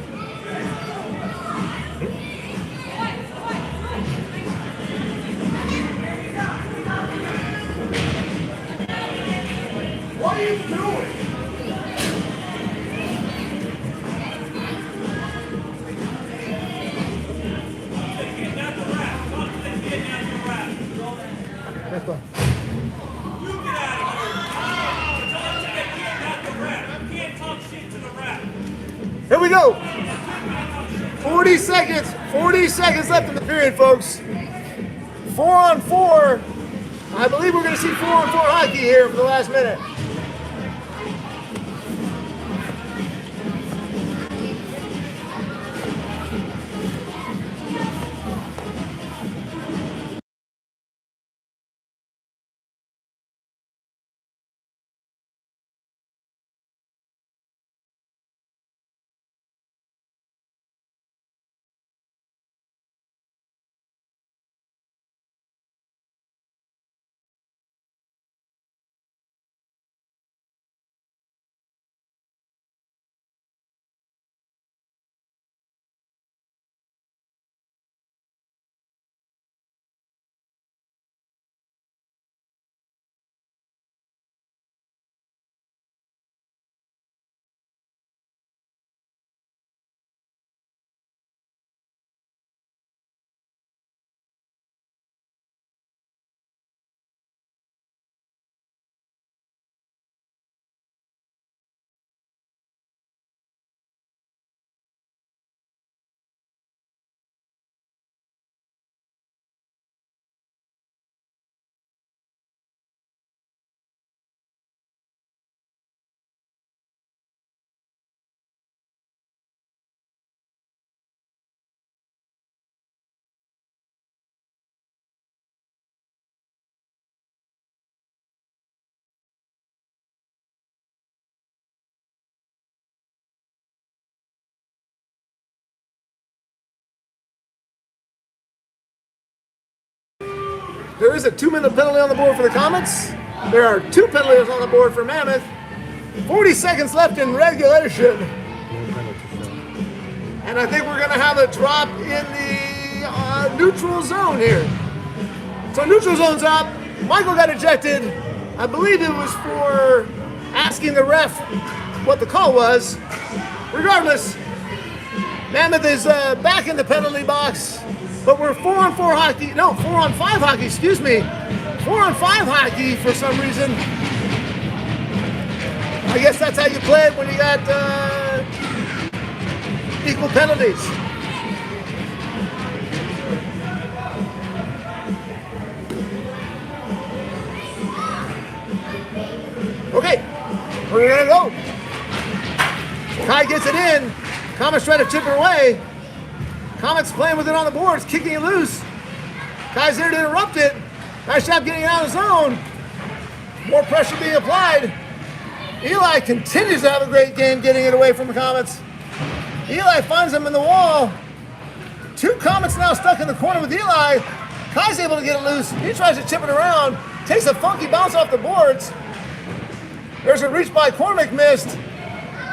What are you doing? That's fine. Here we go. 40 seconds. 40 seconds left in the period, folks. 4 on 4. I believe we're going to see 4 on 4 hockey here for the last minute. There is a 2-minute penalty on the board for the Komets. There are 2 penalties on the board for Mammoth. 40 seconds left in regulation. And I think we're going to have a drop in the neutral zone here. So neutral zone's up. Michael got ejected. I believe it was for asking the ref what the call was. Regardless, Mammoth is back in the penalty box. But we're 4 on 4 hockey. No, 4 on 5 hockey, excuse me. 4 on 5 hockey for some reason. I guess that's how you play it when you got equal penalties. Okay, we're gonna go. Kai gets it in. Komets try to chip it away. Komets playing with it on the boards, kicking it loose. Kai's there to interrupt it. Nice job getting it out of the zone. More pressure being applied. Eli continues to have a great game getting it away from the Komets. Eli finds them in the wall. 2 Komets now stuck in the corner with Eli. Kai's able to get it loose. He tries to chip it around. Takes a funky bounce off the boards. There's a reach by Cormac missed.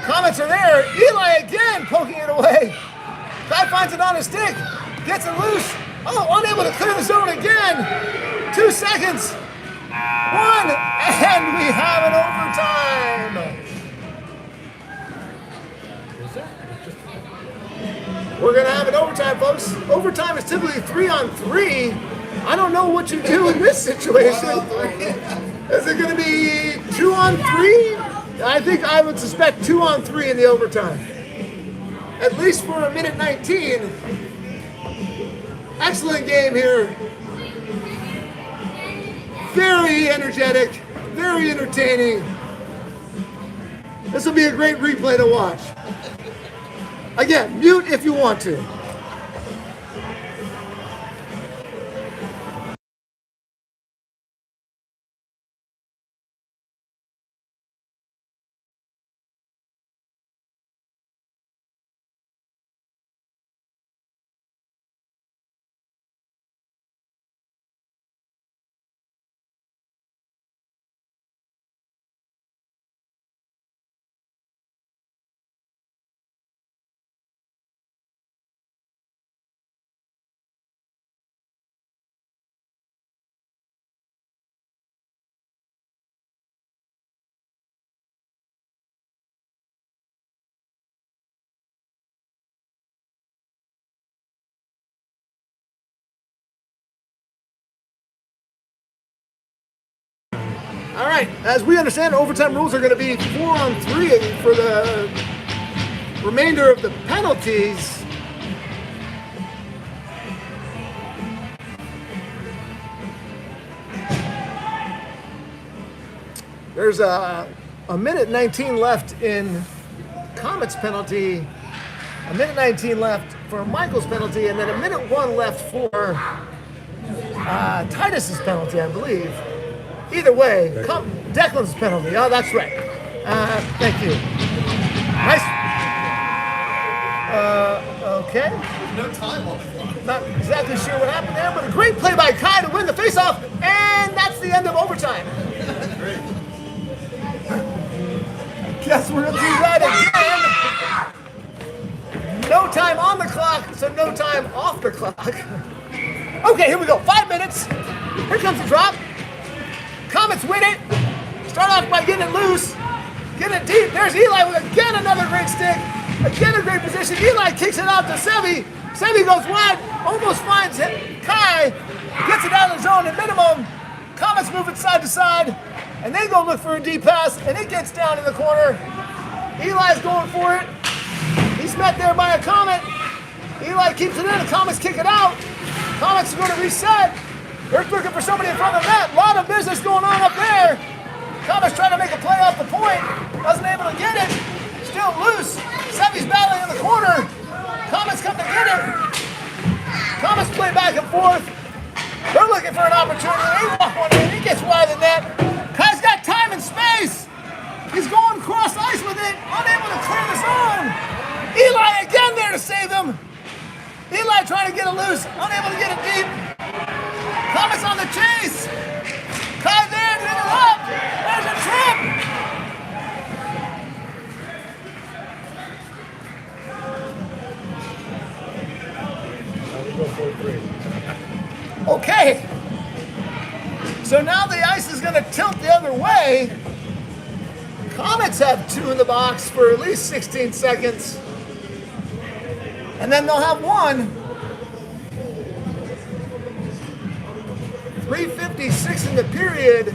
Komets are there. Eli again poking it away. Kai finds it on his stick. Gets it loose. Oh, unable to clear the zone again. 2 seconds. 1, and we have an overtime. We're going to have an overtime, folks. Overtime is typically 3-on-3. I don't know what you do in this situation. Is it going to be 2-on-3? I think I would suspect 2-on-3 in the overtime. At least for a minute 19. Excellent game here. Very energetic, very entertaining. This will be a great replay to watch. Again, mute if you want to. All right, as we understand, overtime rules are going to be 4-on-3 for the remainder of the penalties. There's a minute 19 left in Komets' penalty, a minute 19 left for Michael's penalty, and then a minute 1 left for Titus's penalty, I believe. Either way, Declan's penalty. Oh, that's right. Thank you. Nice. Okay. No time on the clock. Not exactly sure what happened there, but a great play by Kai to win the faceoff, and that's the end of overtime. Great. Guess we're going to do that again. No time on the clock, so no time off the clock. Okay, here we go. 5 minutes. Here comes the drop. Komets win it. Start off by getting it loose. Get it deep. There's Eli with again another great stick. Again a great position. Eli kicks it out to Sevi. Sevi goes wide. Almost finds it. Kai gets it out of the zone at minimum. Komets move it side to side. And they go look for a deep pass. And it gets down in the corner. Eli's going for it. He's met there by a Komet. Eli keeps it in. The Komets kick it out. Komets are going to reset. They're looking for somebody in front of the net. A lot of business going on up there. Komets trying to make a play off the point. Wasn't able to get it. Still loose. Sevi's battling in the corner. Komets come to get it. Komets play back and forth. They're looking for an opportunity. They walk one in. He gets wide of the net. Kai's got time and space. He's going cross ice with it. Unable to clear the zone. Eli again there to save him. Eli trying to get it loose. Unable to get it deep. Komets on the chase. Kai there to interrupt. There's a trip. Okay. So now the ice is going to tilt the other way. Komets have 2 in the box for at least 16 seconds. And then they'll have 1. 3:56 in the period.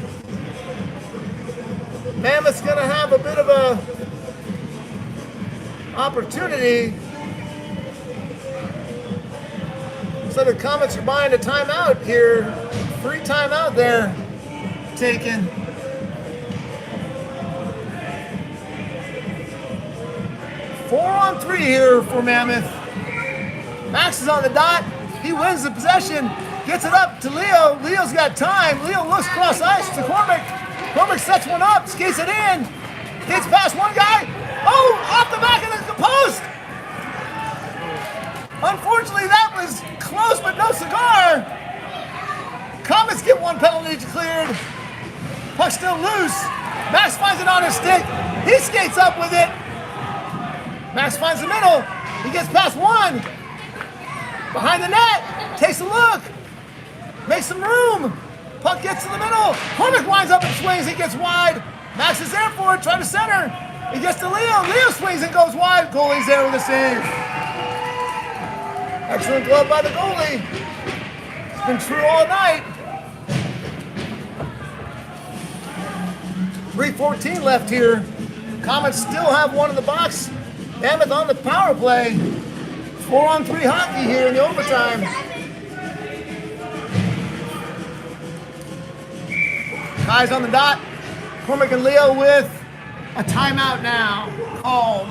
Mammoth's going to have a bit of a opportunity. So the Komets are buying a timeout here. Free timeout there taken. Four on 3 here for Mammoth. Max is on the dot. He wins the possession. Gets it up to Leo. Leo's got time. Leo looks cross ice to Cormac. Cormac sets one up, skates it in. Gets past one guy. Oh, off the back of the post. Unfortunately, that was close, but no cigar. Komets get one penalty cleared. Puck still loose. Max finds it on his stick. He skates up with it. Max finds the middle. He gets past one. Behind the net. Takes a look. Makes some room. Puck gets to the middle. Cormac winds up and swings. He gets wide. Max is there for it, trying to center. He gets to Leo. Leo swings and goes wide. Goalie's there with a save. Excellent glove by the goalie. It's been true all night. 3:14 left here. Komets still have one in the box. Mammoth on the power play. 4-on-3 hockey here in the overtime. Guys on the dot. Cormac and Leo with a timeout now called.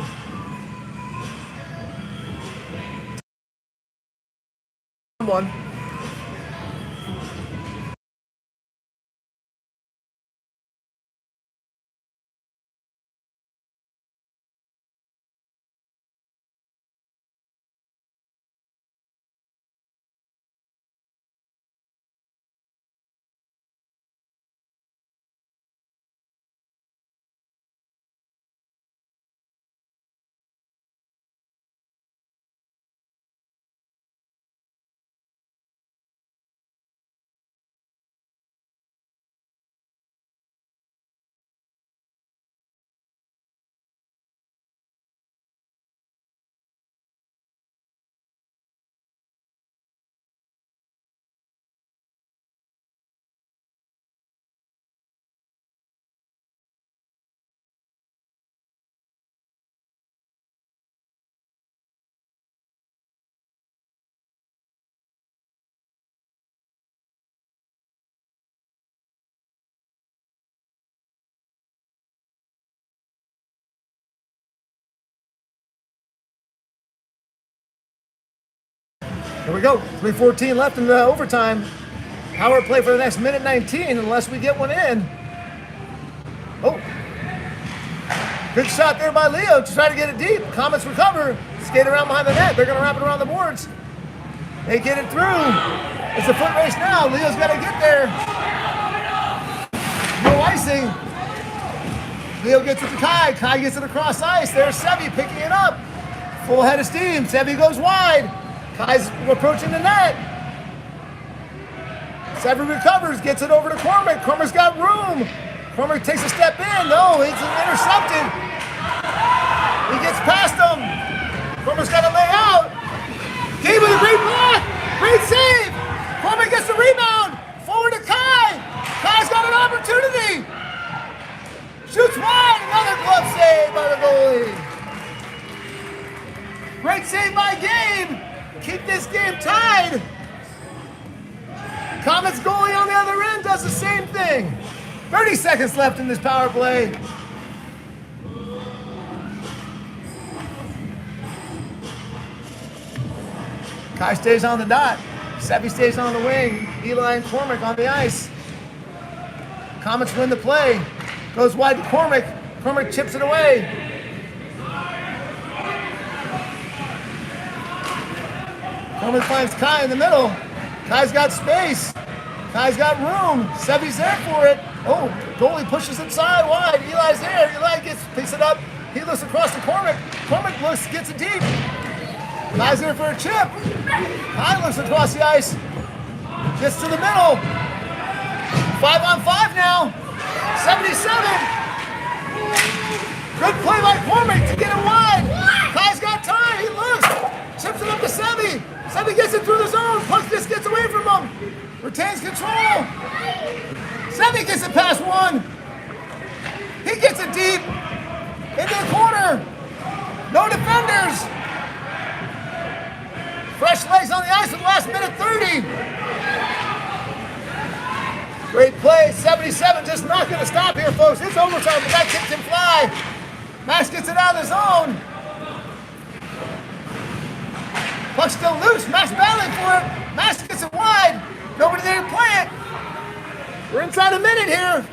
One. Here we go. 3:14 left in the overtime. Power play for the next minute 19 unless we get one in. Oh. Good shot there by Leo to try to get it deep. Komets recover. Skate around behind the net. They're going to wrap it around the boards. They get it through. It's a foot race now. Leo's got to get there. No icing. Leo gets it to Kai. Kai gets it across ice. There's Sevi picking it up. Full head of steam. Sevi goes wide. Kai's approaching the net. Sevi recovers, gets it over to Cormac. Cormac's got room. Cormac takes a step in. No, it's intercepted. He gets past him. Cormac's got to lay out. Gave with a great block. Great save. Cormac gets the rebound. Forward to Kai. Kai's got an opportunity. Shoots wide. Another glove save by the goalie. Great save by Gabe. Keep this game tied. Komets goalie on the other end does the same thing. 30 seconds left in this power play. Kai stays on the dot. Sevi stays on the wing. Eli and Cormac on the ice. Komets win the play. Goes wide to Cormac. Cormac chips it away. Cormac finds Kai in the middle. Kai's got space. Kai's got room. Sevi's there for it. Oh, goalie pushes inside wide. Eli's there. Eli picks it up. He looks across to Cormac. Cormac looks, gets it deep. Kai's there for a chip. Kai looks across the ice. Gets to the middle. 5-on-5 now. 77. Good play by Cormac to get it wide. Kai's got time. He looks. Chips it up to Sevi. Sevi gets it through the zone. Puck just gets away from him. Retains control. Sevi gets it past one. He gets it deep. Into the corner. No defenders. Fresh legs on the ice in the last minute 30. Great play. 77 just not going to stop here, folks. It's overtime. The guy kicks him fly. Max gets it out of the zone. Puck's still loose. Max battling for it. Max gets it wide. Nobody there to play it. We're inside a minute here.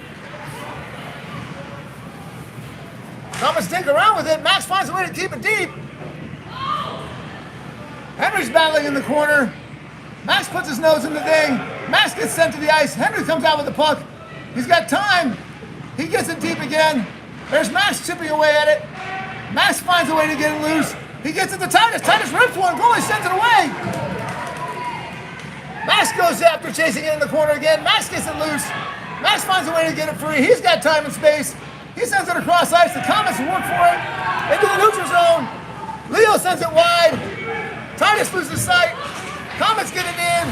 Thomas dink around with it. Max finds a way to keep it deep. Henry's battling in the corner. Max puts his nose in the thing. Max gets sent to the ice. Henry comes out with the puck. He's got time. He gets it deep again. There's Max chipping away at it. Max finds a way to get it loose. He gets it to Titus. Titus rips one. Goalie sends it away. Max goes after chasing it in the corner again. Max gets it loose. Max finds a way to get it free. He's got time and space. He sends it across ice. The Komets work for it. Into the neutral zone. Leo sends it wide. Titus loses sight. Komets get it in.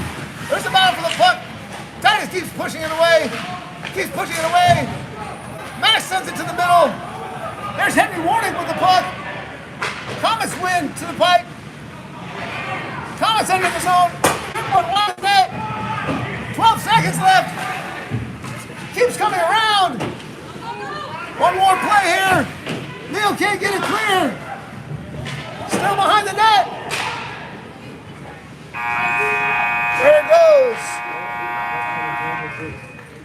There's a battle for the puck. Titus keeps pushing it away. Keeps pushing it away. Max sends it to the middle. There's Henry Warning with the puck. Komets win to the pipe. Komets enter the zone. One wide net. 12 seconds left. Keeps coming around. One more play here. Leo can't get it clear. Still behind the net. There it goes.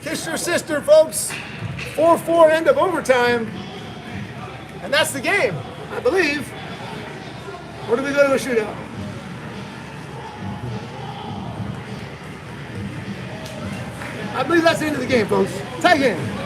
Kiss your sister, folks. 4-4 end of overtime. And that's the game, I believe. Or do we go to a shootout? I believe that's the end of the game, folks. Tie game.